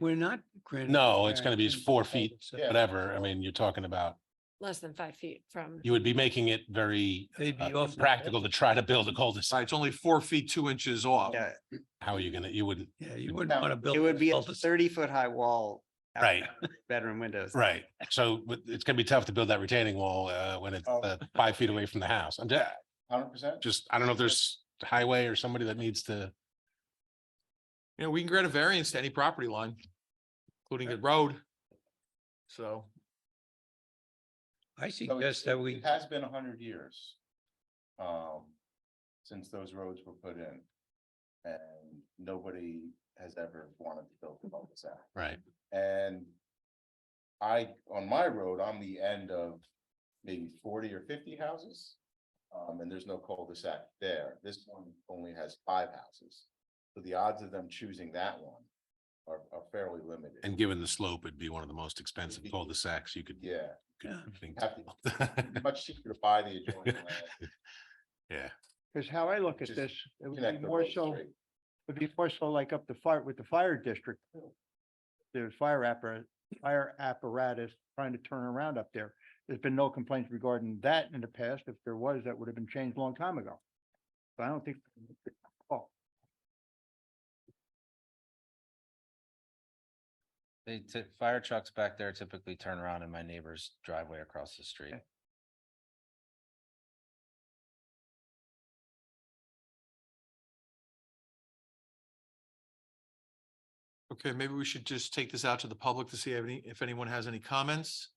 We're not. granting No, it's gonna be variance 4 into feet, cul-de-sac. Yeah. whatever. I mean, you're talking about, Less than 5 feet from. you would be making it very They'd be off the practical to try to build a cul-de-sac. Right, it's only 4 feet, 2 inches off. Yeah, How are you gonna, you wouldn't, Yeah, you wouldn't want to build. it would be a cul-de-sac. 30-foot high wall. out Right. Bedroom windows. right? So it's gonna be tough to build that retaining wall when it's Oh. 5 feet away from the house. I'm 100%. just, I don't know if there's a highway or somebody that needs to. You know, we can grant a variance to any property line, including the road. So, I So suggest that we, It has been 100 years. Since those roads were put in. And nobody has ever wanted to build a cul-de-sac. Right. And on my road, I'm the end of maybe 40 or 50 houses. And there's no cul-de-sac there. This one only has 5 houses. So the odds of them choosing that one are fairly limited. And given the slope, it'd be one of the most expensive cul-de-sacs you could. Yeah, Yeah. think. have to, much cheaper to buy the adjoining land. Yeah, Because how I look at Just this, it would Connect be the more road so, straight. would be more so like up the fire with the fire district. There's fire apparatus trying to turn around up there. There's been no complaints regarding that in the past. If there was, that would have been changed a long time ago. So I don't think. Oh, Fire trucks back there typically turn around in my neighbor's driveway across the street. Okay. okay, maybe we should just take this out to the public to see if anyone has any comments.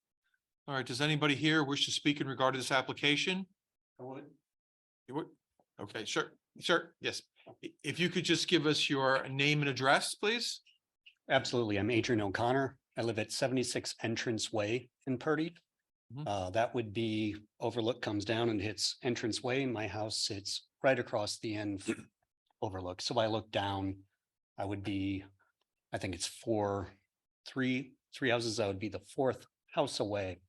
All right, does anybody here wish to speak in regard to this application? I would. You would? Okay, sure, yes. If you could just give us your name and address, please? Absolutely. I'm Adrian O'Connor. I live at 76 Entrance Way in Purdy. Mhm. That would be overlook comes down and hits Entrance Way. My house sits right across the end from overlook. So I look down, I would be, I think it's three houses. I would be the 4th house away,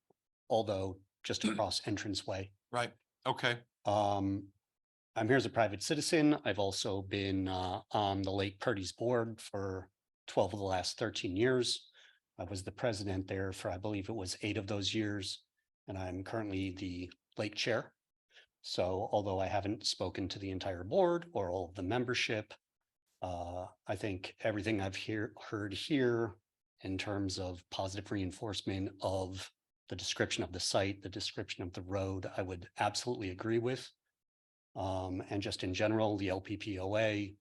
although just across Entrance Way. Right, okay, I'm here as a private citizen. I've also been on the Lake Purdy's board for 12 of the last 13 years. I was the president there for, I believe it was 8 of those years, and I'm currently the lake chair. So although I haven't spoken to the entire board or all of the membership, I think everything I've heard here in terms of positive reinforcement of the description of the site, the description of the road, I would absolutely agree with. And just in general, the LPPOA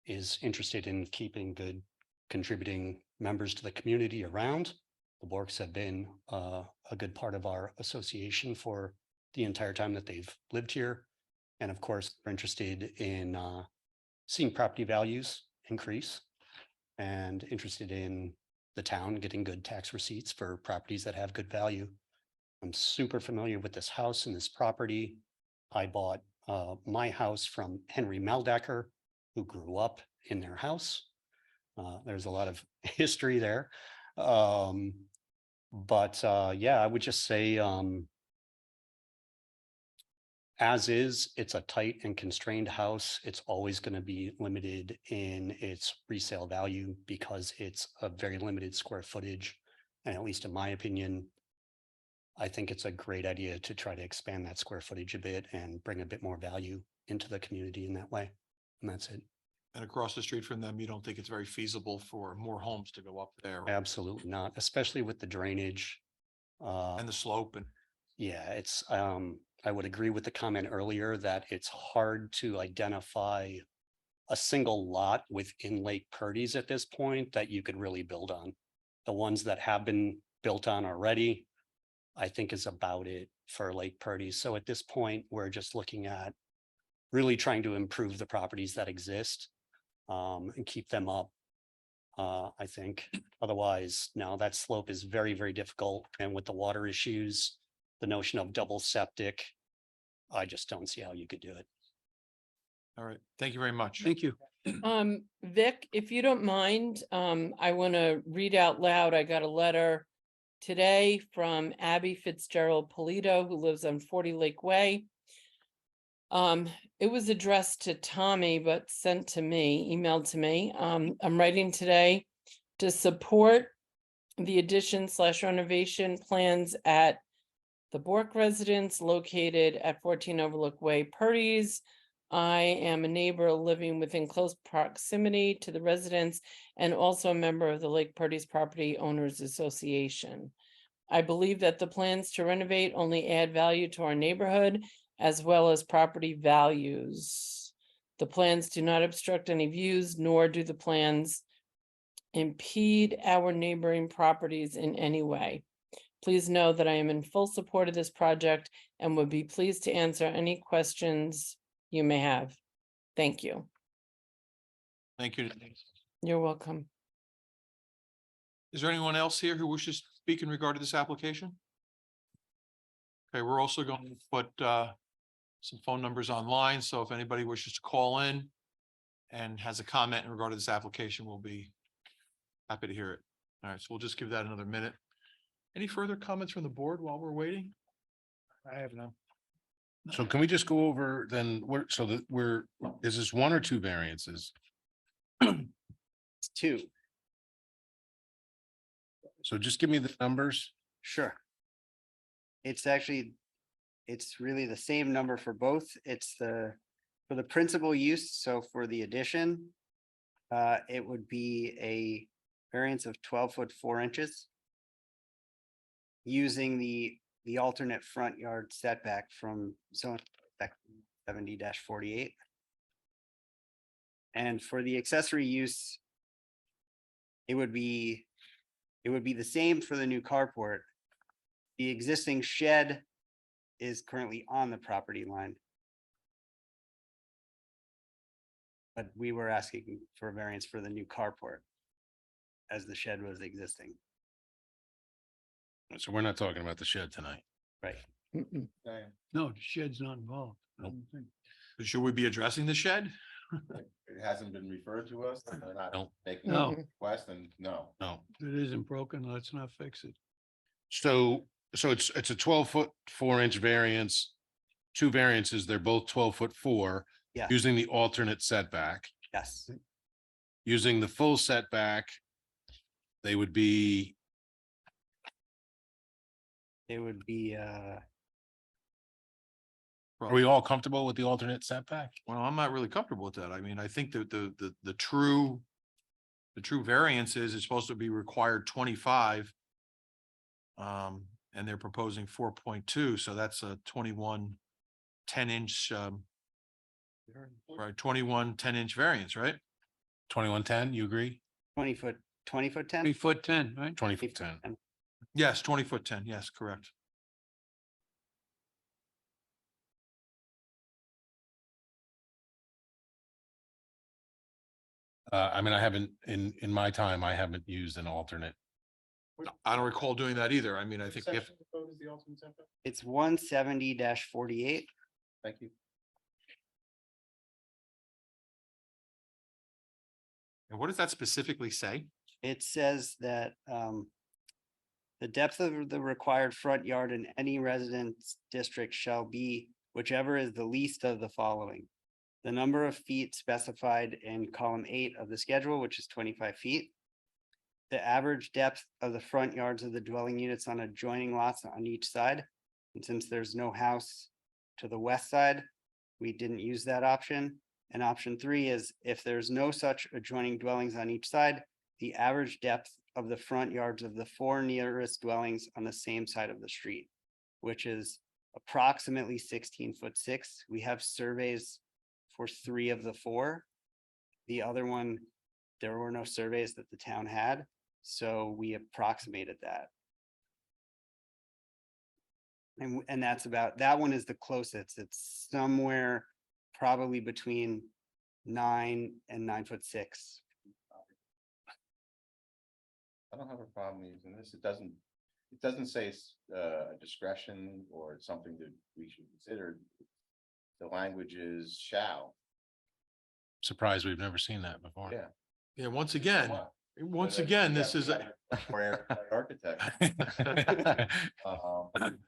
is interested in keeping good contributing members to the community around. The Borks have been a good part of our association for the entire time that they've lived here. And of course, we're interested in seeing property values increase and interested in the town getting good tax receipts for properties that have good value. I'm super familiar with this house and this property. I bought my house from Henry Maldecker, who grew up in their house. There's a lot of history there. But yeah, I would just say as is, it's a tight and constrained house. It's always going to be limited in its resale value because it's a very limited square footage. And at least in my opinion, I think it's a great idea to try to expand that square footage a bit and bring a bit more value into the community in that way. And that's it. and across the street from them, you don't think it's very feasible for more homes to go up there? Absolutely not, especially with the drainage. And the slope and, Yeah, it's, I would agree with the comment earlier that it's hard to identify a single lot within Lake Purdy's at this point that you could really build on. The ones that have been built on already I think is about it for Lake Purdy. So at this point, we're just looking at really trying to improve the properties that exist and keep them up. I think otherwise, no, that slope is very, very difficult. And with the water issues, the notion of double septic, I just don't see how you could do it. All right, thank you very much. Thank you. Vic, if you don't mind, I want to read out loud. I got a letter today from Abby Fitzgerald Polito, who lives on 40 Lake Way. It was addressed to Tommy, but sent to me, emailed to me. I'm writing today to support the addition / renovation plans at the Bork residence located at 14 Overlook Way, Purdy's. I am a neighbor living within close proximity to the residence and also a member of the Lake Purdy's Property Owners Association. I believe that the plans to renovate only add value to our neighborhood as well as property values. The plans do not obstruct any views, nor do the plans impede our neighboring properties in any way. Please know that I am in full support of this project and would be pleased to answer any questions you may have. Thank you. Thank you. You're welcome. Is there anyone else here who wishes to speak in regard to this application? Okay, we're also going to put some phone numbers online, so if anybody wishes to call in and has a comment in regard to this application, we'll be happy to hear it. All right, so we'll just give that another minute. Any further comments from the board while we're waiting? I have none. So can we just go over then, is this one or two variances? It's two. So just give me the numbers. Sure. It's actually, it's really the same number for both. It's for the principal use, so for the addition, it would be a variance of 12 ft 4 inches. Using the alternate front yard setback from zone 70-48. And for the accessory use, it would be the same for the new carport. The existing shed is currently on the property line. But we were asking for a variance for the new carport as the shed was existing. So we're not talking about the shed tonight. Right. Mm-mm. No, the shed's not involved. I Nope. don't think. Should we be addressing the shed? It hasn't been referred to us, and they're not No. making No. a request, and no. No. If it isn't broken, let's not fix it. So it's a 12 ft 4 inch variance. Two variances, they're both 12 ft 4. Yeah. Using the alternate setback. Yes. Using the full setback, they would be, It would be, are we all comfortable with the alternate setback? Well, I'm not really comfortable with that. I mean, I think that the true variance is supposed to be required 25. And they're proposing 4.2, so that's a 21 10-inch right, 21 10-inch variance, right? 2110, you agree? 20 ft 10. 3 ft 10, right? 20 ft 10. Yes, 20 foot 10, yes, correct. I mean, I haven't, in my time, I haven't used an alternate. I don't recall doing that either. I mean, I think we have, Section of code is the ultimate setback? It's 170-48. Thank you. and what does that specifically say? It says that the depth of the required front yard in any residence district shall be whichever is the least of the following. The number of feet specified in column 8 of the schedule, which is 25 feet. The average depth of the front yards of the dwelling units on adjoining lots on each side. And since there's no house to the west side, we didn't use that option. And option 3 is if there's no such adjoining dwellings on each side, the average depth of the front yards of the 4 nearest dwellings on the same side of the street, which is approximately 16 ft 6. We have surveys for 3 of the 4. The other one, there were no surveys that the town had, so we approximated that. And that's about, that one is the closest. It's somewhere probably between 9 and 9'6". I don't have a problem using this. It doesn't say it's a discretion or it's something that we should consider. The language is shall, Surprised we've never seen that before. yeah. Yeah, once again, this is, Architect.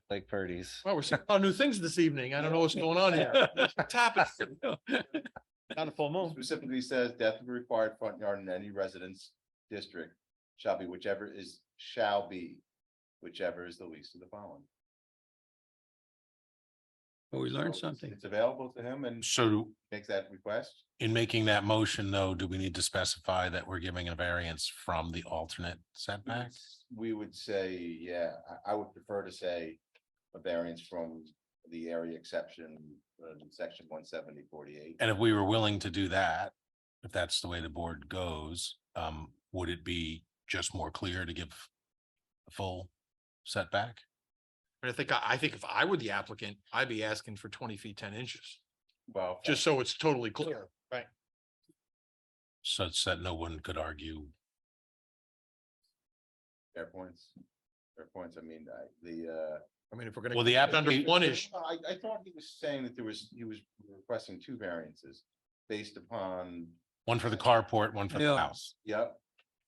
Like Purdy's. well, we're seeing a lot of new things this evening. I don't know what's going on here. What's happening? On a full moon. Specifically says death of the required front yard in any residence district shall be whichever is the least of the following. Well, we learned So something. It's available to him and So makes that request. in making that motion, though, do we need to specify that we're giving a variance from the alternate setback? We would say, yeah, I would prefer to say a variance from the area exception, in section 170-48. And if we were willing to do that, if that's the way the board goes, would it be just more clear to give a full setback? And I think if I were the applicant, I'd be asking for 20 feet, 10 inches, Well, just so it's totally clear. Right. Such that no one could argue. fair points. Fair points. I mean, I mean, if we're gonna. Well, the keep it under applicant- one issue. I thought he was saying that he was requesting two variances based upon, One for the carport, one for the Yeah. house. yep.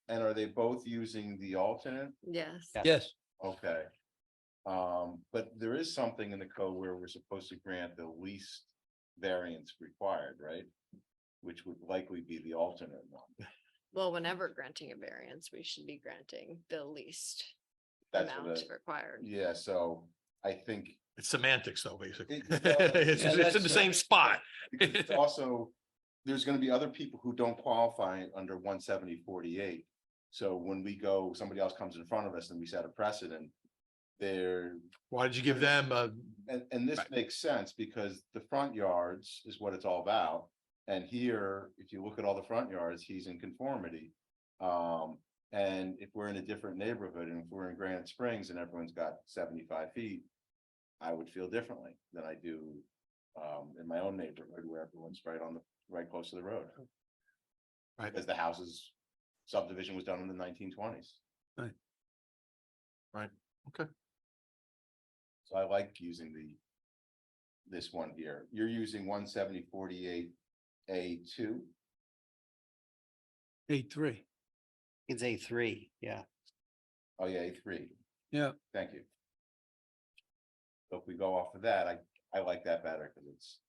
And are they both using the alternate? Yes. Yes, Okay. But there is something in the code where we're supposed to grant the least variance required, right? Which would likely be the alternate one. Well, whenever granting a variance, we should be granting the least That's amount what required. yeah, so I think It's semantics though, basically. It- It's yeah, it's in that's- the same spot. because it's also, there's gonna be other people who don't qualify under 170-48. So when we go, somebody else comes in front of us and we set a precedent, they're, Why did you give them and this makes sense because the front yards is what it's all about. And here, if you look at all the front yards, he's in conformity. And if we're in a different neighborhood and if we're in Granite Springs and everyone's got 75 feet, I would feel differently than I do in my own neighborhood where everyone's right close to the road. Right. Because the houses subdivision was done in the 1920s. Right, okay. So I like using this one here. You're using 170-48 A2. 8-3. It's A3, yeah. Oh, yeah, A3. Yeah. Thank you. So if we go off of that, I like that better because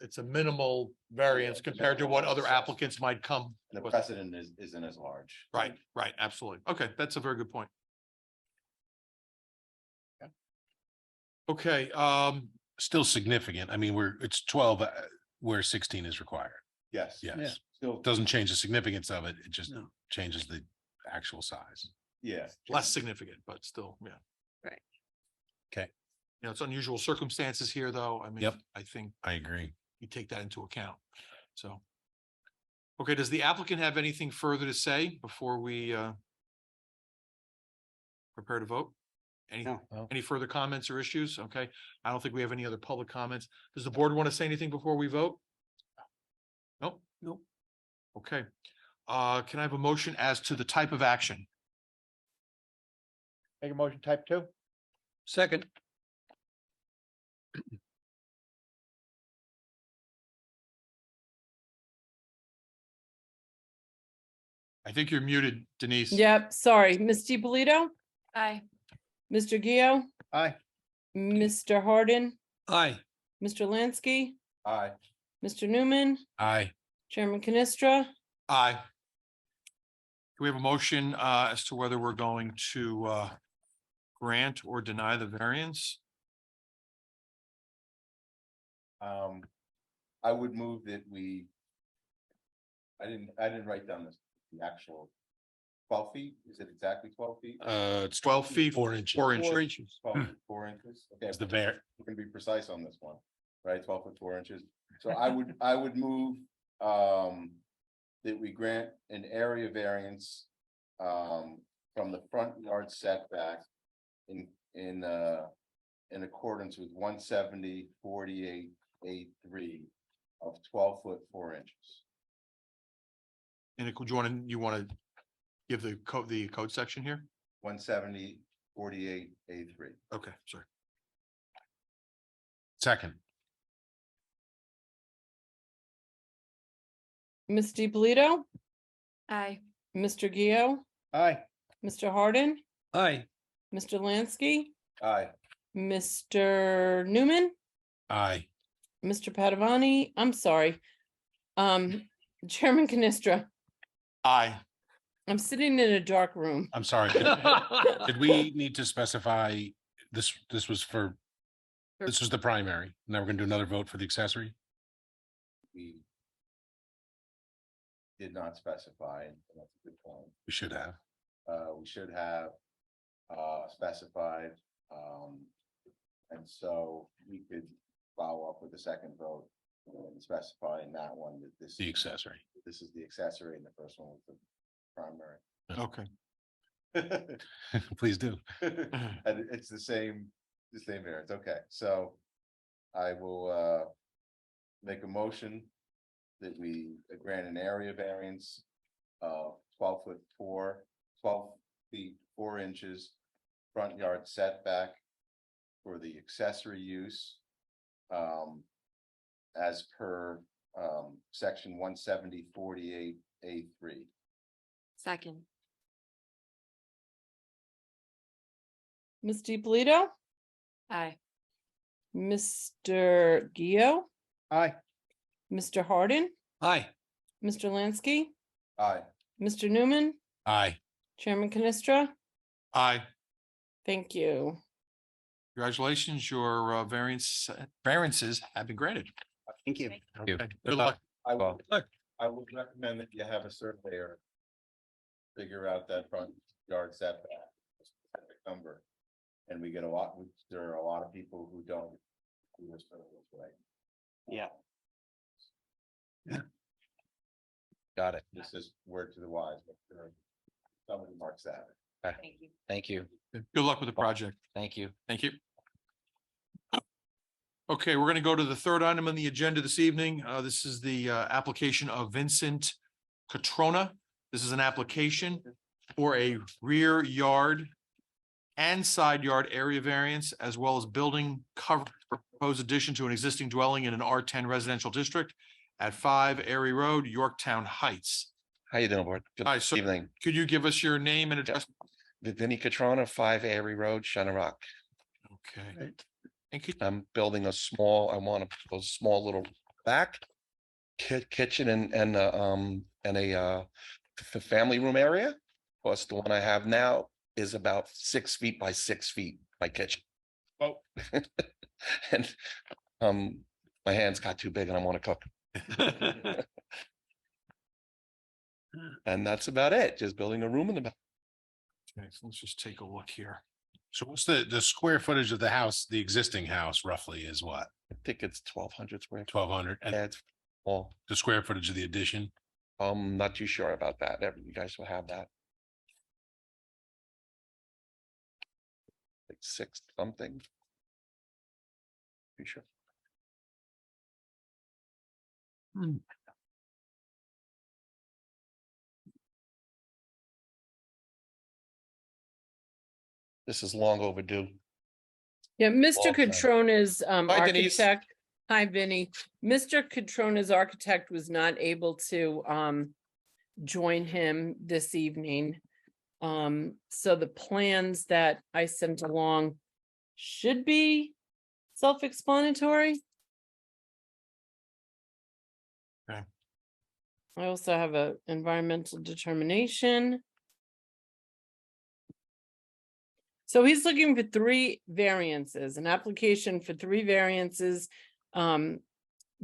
It's a minimal variance Yeah, compared to what other minimal. applicants might come. the with. precedent isn't as large. Right, absolutely. Okay, that's a very good point. Okay, Still significant. I mean, it's 12, where 16 is required. Yes. Yes. Still, Doesn't change the significance of it. It just No. changes the actual size. yeah. less significant, but still, yeah. Right. Okay. You know, it's unusual circumstances here, though. I mean, Yep. I think I agree. you take that into account, so. Okay, does the applicant have anything further to say before we prepare to vote? No. Any further comments or issues? Okay, I don't think we have any other public comments. Does the board want to say anything before we vote? Nope. Nope. Okay, can I have a motion as to the type of action? Make a motion type 2. Second, I think you're muted, Denise. Yep, sorry. Ms. DiPolito, Aye. Mr. Gio, Aye. Mr. Hardin, aye. Mr. Lansky, Aye. Mr. Newman, Aye. Chairman Canestra. Aye. Do we have a motion as to whether we're going to grant or deny the variance? I would move that I didn't write down the actual 12 feet. Is it exactly 12 feet? It's 12 feet, 4 inches. 4 inches. 12 feet, 4 inches. Okay. It's the We can be precise on this one, right? 12 foot 4 inches. So I would move that we grant an area variance from the front yard setback in in accordance with 170/48A3 of 12 foot 4 inches. And you want to give the code section here? 170/48A3. Okay, sorry. Second, Ms. DiPolito, Aye. Mr. Gio, Aye. Mr. Harden, Aye. Mr. Lansky, Aye. Mr. Newman, aye. Mr. Padavani, I'm sorry. Chairman Canestra, Aye. I'm sitting in a dark room. I'm sorry. Did we need to specify this? This was the primary. Now we're gonna do another vote for the accessory. We did not specify, and that's a good point. We should have. We should have specified, and so we could follow up with a second vote and specifying that one, that this. The accessory. This is the accessory and the first one was the primary. Okay. Please do. And it's the same variance. Okay, so I will make a motion that we grant an area variance of 12 feet 4 inches front yard setback for the accessory use as per section 170/48A3. Second. Ms. DiPolito, Aye. Mr. Gio, Aye. Mr. Harden, Aye. Mr. Lansky, Aye. Mr. Newman, Aye. Chairman Canestra, Aye. thank you. Congratulations, your variances have been granted. Thank you. you. Okay, good luck. I Well- would recommend that you have a surveyor figure out that front yard setback, a specific number. And we get there are a lot of people who don't do this way. Yeah. Got it. This is word to the wise, but somebody marks that. Thank you. Thank you. Good luck with the project. Thank you. Thank you. Okay, we're going to go to the third item on the agenda this evening. This is the application of Vincent Catrona. This is an application for a rear yard and side yard area variance, as well as building cover for proposed addition to an existing dwelling in an R10 residential district at 5 Erie Road, Yorktown Heights. How you doing, board? Good Hi, sir. evening. Could you give us your name and address? Vinnie Catrona, 5 Airy Road, Shannon Rock. Okay. And could, I'm building a small, I want a small little back kitchen and a family room area. Plus the one I have now is about 6 feet by 6 feet, my kitchen. Oh. And my hands got too big and I want to cook. And that's about it. Just building a room in the back. okay, so let's just take a look here. So what's the square footage of the house, the existing house roughly is what? I think it's 1,200 square. 1,200 and That's all. the square footage of the addition? I'm not too sure about that. You guys will have that. Like 6 something. Pretty sure. This is long overdue. Yeah, Mr. All time. Catrona's Hi, Denise. architect. Hi, Vinny. Mr. Catrona's architect was not able to join him this evening. So the plans that I sent along should be self-explanatory. Okay. I also have a environmental determination. So he's looking for 3 variances, an application for 3 variances,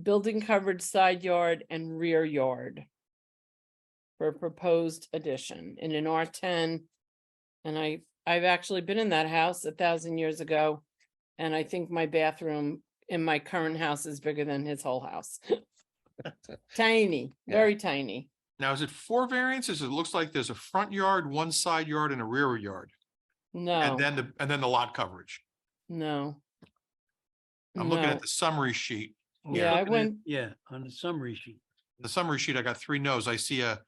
building covered side yard and rear yard for a proposed addition in an R10. And I've actually been in that house 1,000 years ago. And I think my bathroom in my current house is bigger than his whole house. Tiny, very tiny. Now, is it 4 variances? It looks like there's a front yard, 1 side yard and a rear yard. No, And then the lot coverage. no. I'm looking No. at the summary sheet. Yeah, I Looking at- went, Yeah, on the summary sheet. The summary sheet, I got 3 no's. I see a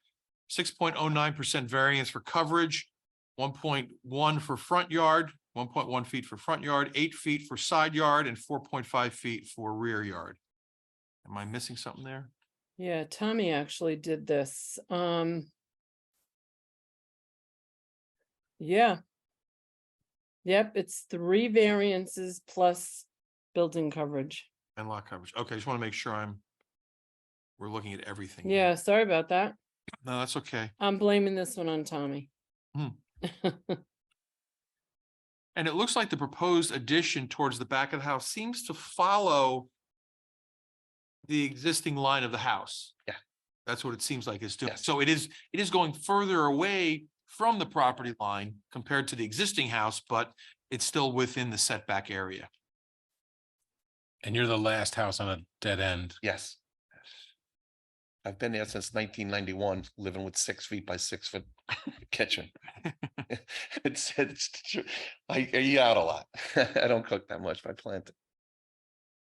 6.09% variance for coverage, 1.1 for front yard, 1.1 feet for front yard, 8 feet for side yard, and 4.5 feet for rear yard. Am I missing something there? yeah, Tommy actually did this. Yeah. Yep, it's 3 variances plus building coverage. And lot coverage. Okay, just want to make sure we're looking at everything. here. Yeah, sorry about that. No, that's okay. I'm blaming this one on Tommy. And it looks like the proposed addition towards the back of the house seems to follow the existing line of the house. Yeah. That's what it seems like it's doing. Yes. So it is going further away from the property line compared to the existing house, but it's still within the setback area. And you're the last house on a dead end. Yes. I've been there since 1991, living with 6 feet by 6 foot kitchen. It's true. I eat out a lot. I don't cook that much. I plant it.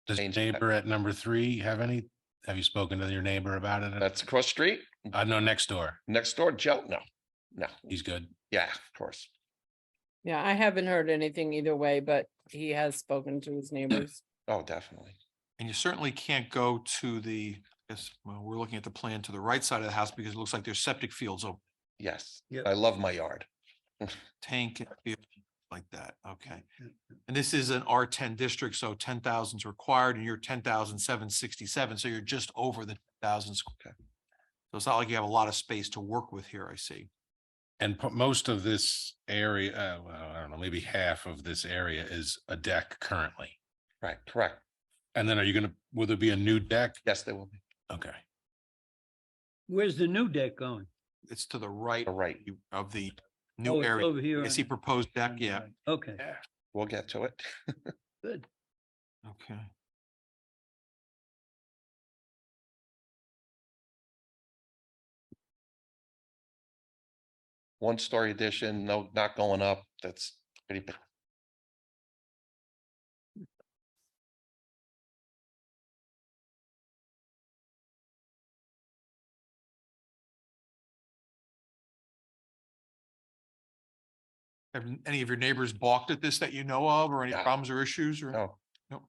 Does Change neighbor at number 3 have you spoken to your neighbor about it? That's across the street. No, next door. Next door, Joe. No. He's good. Yeah, of course. Yeah, I haven't heard anything either way, but he has spoken to his neighbors. Oh, definitely. And you certainly can't go to well, we're looking at the plan to the right side of the house because it looks like there's septic fields, Yes. Yep. I love my yard. tank and field like that. Okay. And this is an R10 district, so 10,000 is required and you're 10,767. So you're just over the 1,000. Okay. So it's not like you have a lot of space to work with here, I see. And most of this area, well, I don't know, maybe half of this area is a deck currently. Right, correct. And then will there be a new deck? Yes, they will be. Okay. Where's the new deck going? It's to the right All right. of the Oh, new it's area. over here. I see proposed deck. Yeah. Okay, We'll get to it. good. Okay. One-story addition, no, not going up. That's pretty big. Have any of your neighbors balked at this that you know of, or any No. problems or issues or? No. Nope.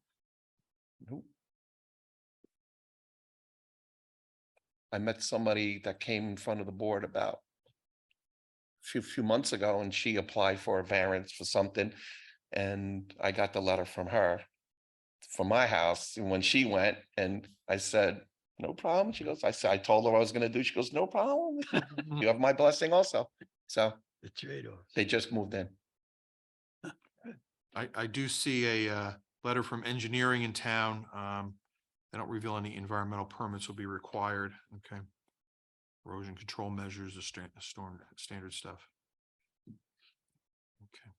Nope. I met somebody that came in front of the board about few months ago, and she applied for a variance for something. And I got the letter from her for my house. And when she went, and I said, no problem. She goes, I told her what I was gonna do. She goes, no problem. You have my blessing also. So The trade-off. they just moved in. I do see a letter from engineering in town. They don't reveal any environmental permits will be required. Okay. Erosion control measures, the storm standard stuff. Okay.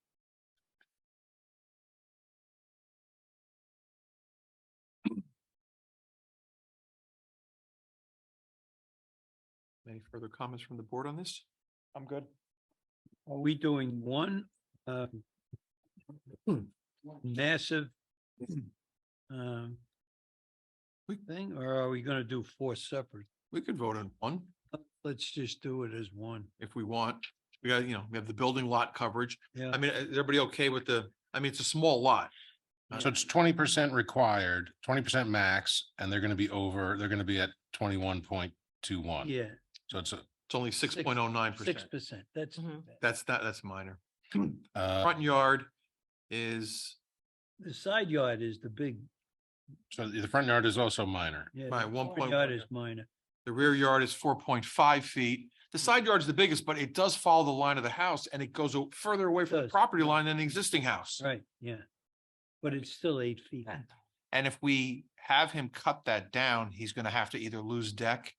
Any further comments from the board on this? I'm good. Are we doing one massive thing, or are we gonna do 4 separate? We could vote on one Let's just do it as one. if we want. We got, we have the building lot coverage. Yeah. I mean, is everybody okay with it's a small lot. So it's 20% required, 20% max, and they're gonna be at 21.21. Yeah, So it's It's only 6.09%. 6%. That's, Mhm. That's minor. uh, Front yard is the side yard is the big, so the front yard is also minor. yeah. Right, the 1.1. front Yard is minor. The rear yard is 4.5 feet. The side yard is the biggest, but it does follow the line of the house and it goes further away from the Does. property line than the existing house. Right, yeah. But it's still 8 feet. And if we have him cut that down, he's gonna have to either lose deck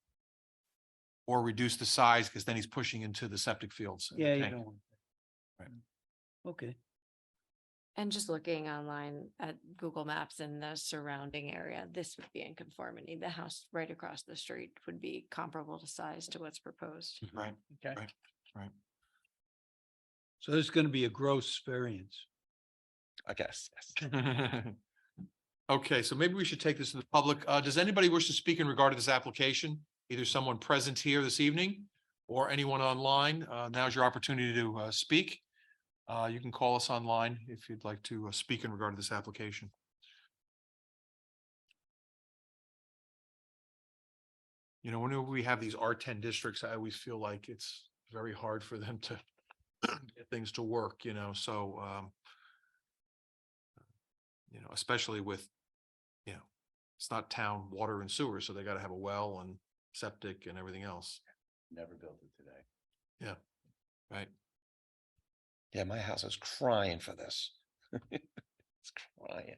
or reduce the size, because then he's pushing into the septic fields. Yeah, you Okay. don't want that. Right. Okay, And just looking online at Google Maps in the surrounding area, this would be in conformity. The house right across the street would be comparable to size to what's proposed. Right. Okay. Right. so this is gonna be a gross variance. I guess. Yes. Okay, so maybe we should take this to the public. Does anybody wish to speak in regard to this application? Either someone present here this evening or anyone online? Now's your opportunity to speak. You can call us online if you'd like to speak in regard to this application. You know, whenever we have these R10 districts, I always feel like it's very hard for them to get things to work, you know, so you know, especially with, you know, it's not town water and sewer, so they gotta have a well and septic and everything else. Never built it today. Yeah, right. Yeah, my house is crying for this. It's crying.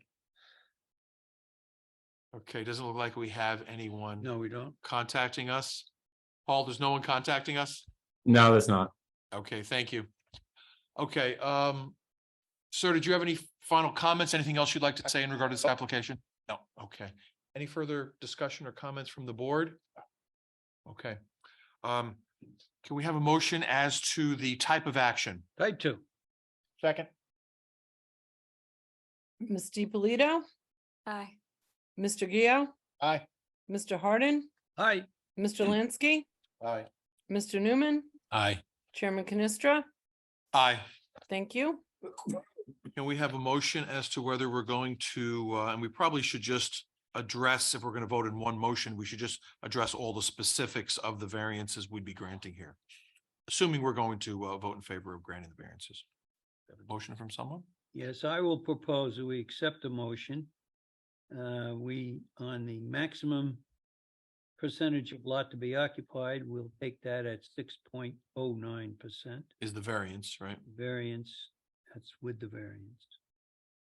Okay, doesn't look like we have anyone No, we don't. contacting us. Paul, there's no one contacting us? No, that's not. Okay, thank you. Okay, sir, did you have any final comments? Anything else you'd like to say in regard to this application? No, okay. Any further discussion or comments from the board? Okay. Can we have a motion as to the type of action? Type 2. Second, Ms. DiPolito, Aye. Mr. Gio, aye. Mr. Hardin, Aye. Mr. Lansky, Aye. Mr. Newman, Aye. Chairman Canestra. Aye. Thank you. Can we have a motion as to whether we're going to, and we probably should just address, if we're going to vote in one motion, we should just address all the specifics of the variances we'd be granting here. Assuming we're going to vote in favor of granting the variances. Have a motion from someone? Yes, I will propose that we accept the motion. We, on the maximum percentage of lot to be occupied, we'll take that at 6.09%. Is the variance, right? Variance, that's with the variance.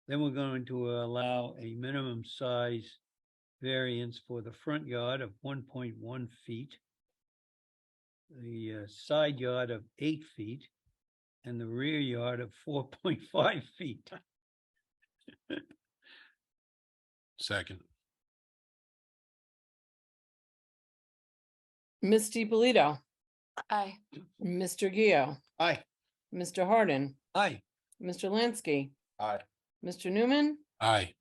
Then we're going to allow a minimum size variance for the front yard of 1.1 feet, the side yard of 8 feet, and the rear yard of 4.5 feet. Second. Ms. DiPolito, Aye. Mr. Gio, Aye. Mr. Hardin, Aye. Mr. Lansky, Aye. Mr. Newman, Aye.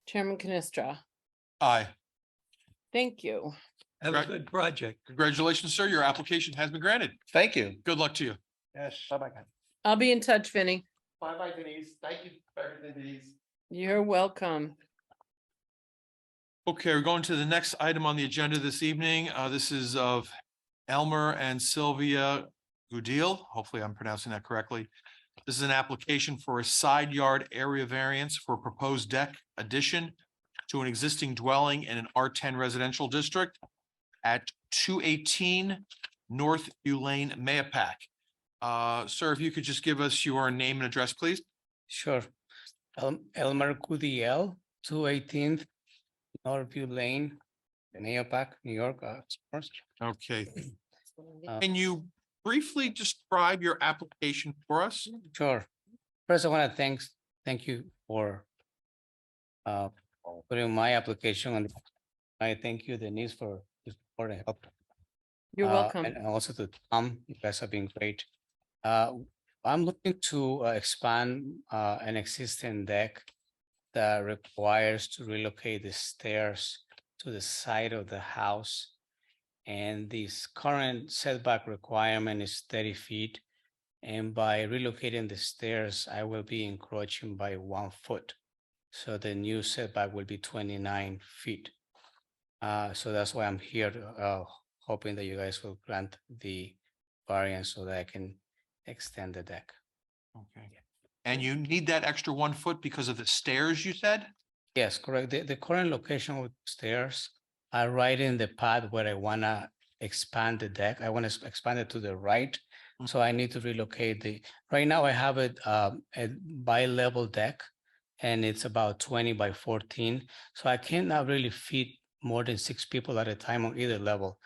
Chairman Canestra. Aye. Thank you. Have a Right. good project. Congratulations, sir. Your application has been granted. Thank you. Good luck to you. Yes. Bye-bye. I'll be in touch, Vinny. Bye-bye, Denise. Thank you for everything, Denise. You're welcome. Okay, we're going to the next item on the agenda this evening. This is of Elmer and Sylvia Gudil. Hopefully I'm pronouncing that correctly. This is an application for a side yard area variance for a proposed deck addition to an existing dwelling in an R10 residential district at 218 North View Lane, Mayapack. Sir, if you could just give us your name and address, please. Sure. Elmer Kudiel, 218th Northview Lane, Mayapack, New York. Of course. Okay, Uh, can you briefly describe your application for us? Sure. First, I want to thank you for putting my application on. I thank you, Denise, for your support and help. You're welcome. And also to Tom, you guys have been great. I'm looking to expand an existing deck that requires to relocate the stairs to the side of the house. And this current setback requirement is 30 feet. And by relocating the stairs, I will be encroaching by 1 foot. So the new setback will be 29 feet. So that's why I'm here, hoping that you guys will grant the variance so that I can extend the deck. Okay. And you need that extra 1 foot because of the stairs, you said? Yes, correct. The current location with stairs are right in the path where I wanna expand the deck. I wanna expand it to the right. So I need to relocate right now I have it a bi-level deck and it's about 20 by 14. So I cannot really fit more than 6 people at a time on either level.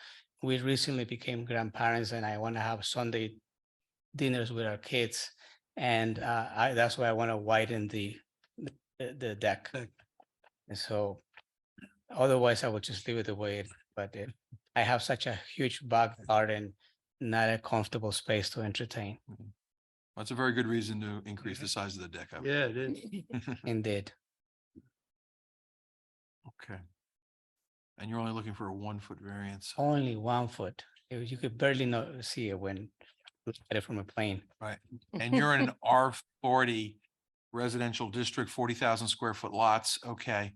We recently became grandparents and I wanna have Sunday dinners with our kids. And that's why I wanna widen the deck. And so otherwise I would just leave it the way it, but I have such a huge backyard and not a comfortable space to entertain. That's a very good reason to increase the size of the deck. I would- Yeah, it is. Indeed. Okay. And you're only looking for a 1-foot variance, Only 1 foot. You could barely see it when look at it from a plane. right? And you're in an R40 residential district, 40,000 square foot lots. Okay.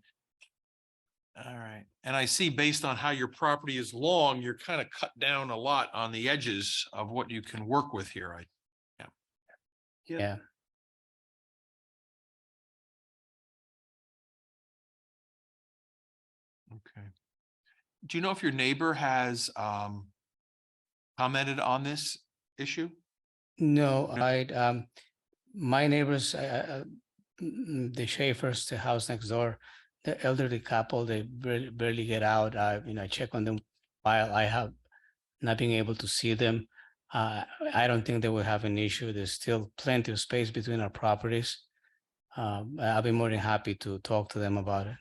All right. And I see based on how your property is long, you're kind of cut down a lot on the edges of what you can work with here. Yeah. Okay. Do you know if your neighbor has commented on this issue? No, my neighbors, the Schaefer's, the house next door, the elderly couple, they barely get out. I check on them while I have not being able to see them. I don't think they will have an issue. There's still plenty of space between our properties. I'll be more than happy to talk to them about it.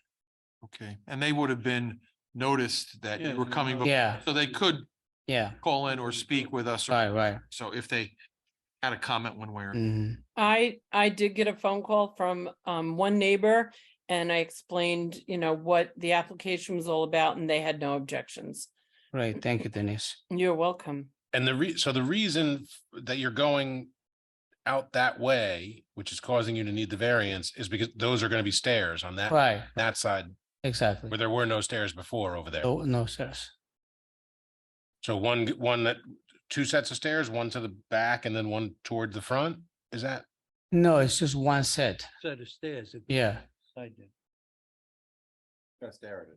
Okay. And they would have been noticed that you were coming. before, Yeah, So they could yeah, call in or speak with us. right. So if they had a comment one way or. Mhm. I did get a phone call from one neighbor and I explained, what the application was all about and they had no objections. Right. Thank you, Denise. You're welcome. And so the reason that you're going out that way, which is causing you to need the variance, is because those are going to be stairs on Right, that side exactly. where there were no stairs before over there. No, sirs. So two sets of stairs, one to the back and then one toward the front. Is that? No, it's just one set. Set of stairs. Yeah. Side there. Gotta stare at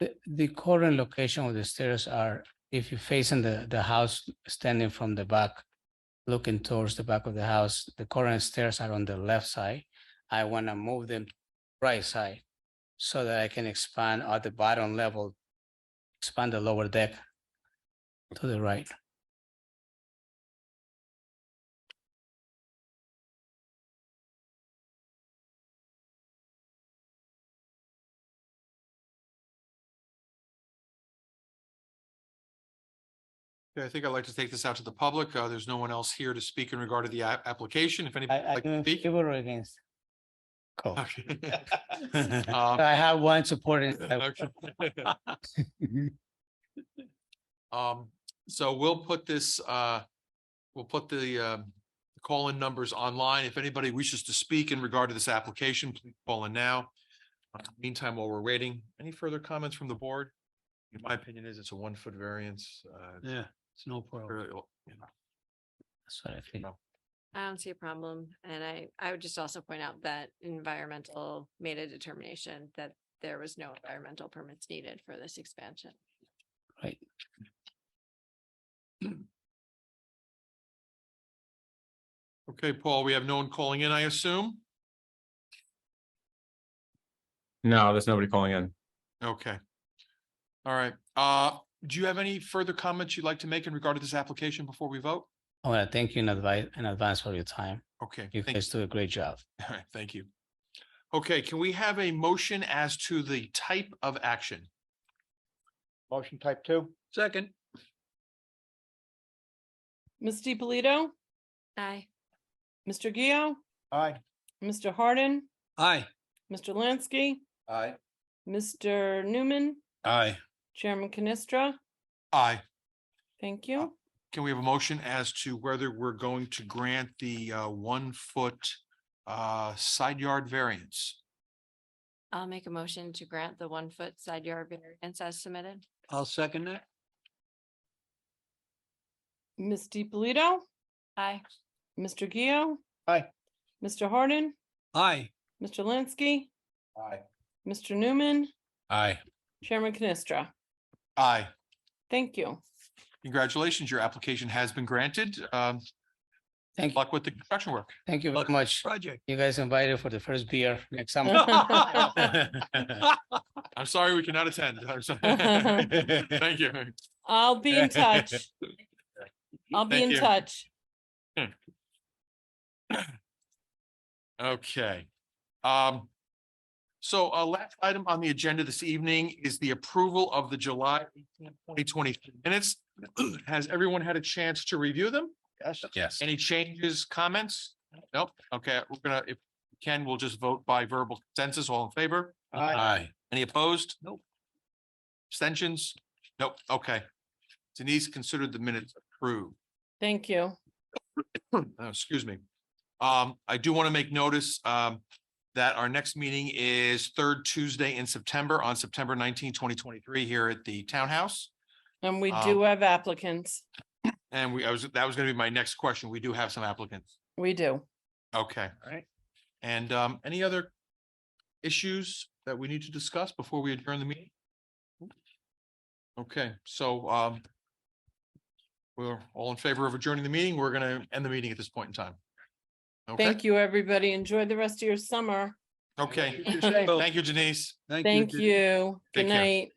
it. The current location of the stairs are, if you're facing the house, standing from the back, looking towards the back of the house, the current stairs are on the left side. I want to move them right side so that I can expand at the bottom level, expand the lower deck to the right. Okay, I think I'd like to take this out to the public. There's no one else here to speak in regard to the application. If anybody would I like to do speak. favor or against. Cool. Okay. I have one supporting. So we'll put this, we'll put the call-in numbers online. If anybody wishes to speak in regard to this application, please call in now. Meantime, while we're waiting, any further comments from the board? In my opinion is it's a 1-foot variance. Yeah, it's no problem. That's what I feel. I don't see a problem. And I would just also point out that environmental made a determination that there was no environmental permits needed for this expansion. Right. Okay, Paul, we have no one calling in, I assume? No, there's nobody calling in. Okay. All right. Do you have any further comments you'd like to make in regard to this application before we vote? I want to thank you in advance for your time. Okay. You guys do a great job. All right, thank you. Okay, can we have a motion as to the type of action? Motion type 2. Second. Ms. DiPolito, Aye. Mr. Gio, Aye. Mr. Hardin, Aye. Mr. Lansky, Aye. Mr. Newman, Aye. Chairman Canestra. Aye. Thank you. Can we have a motion as to whether we're going to grant the 1-foot side yard variance? I'll make a motion to grant the 1-foot side yard variance as submitted. I'll second that. Ms. DiPolito, Aye. Mr. Gio, Aye. Mr. Hardin, Aye. Mr. Lansky, Aye. Mr. Newman, Aye. Chairman Canestra. Aye. Thank you. Congratulations, your application has been granted. Thank you. Luck with the construction work. Thank you very much. Project. You guys invited for the first beer next summer. I'm sorry we cannot attend. I'm sorry. Thank you. I'll be in touch. I'll be Thank in you. touch. Okay. So last item on the agenda this evening is the approval of the July 2020 minutes. Has everyone had a chance to review them? Yes. Yes. Any changes, comments? Nope. Okay, we're gonna, if we Ken, we'll just vote by verbal consensus. All in favor? Aye. Any opposed? Nope. Abstentions? Nope. Okay. Denise considered the minutes approved. Thank you. Excuse me. I do want to make notice, that our next meeting is third Tuesday in September on September 19, 2023, here at the Townhouse. And we do have applicants. And that was going to be my next question. We do have some applicants. We do. Okay. All right. And, any other issues that we need to discuss before we adjourn the meeting? Okay, so, we're all in favor of adjourning the meeting. We're going to end the meeting at this point in time. Okay, Thank you, everybody. Enjoy the rest of your summer. okay. Thank Thank you, Denise. you. Good Take care. night.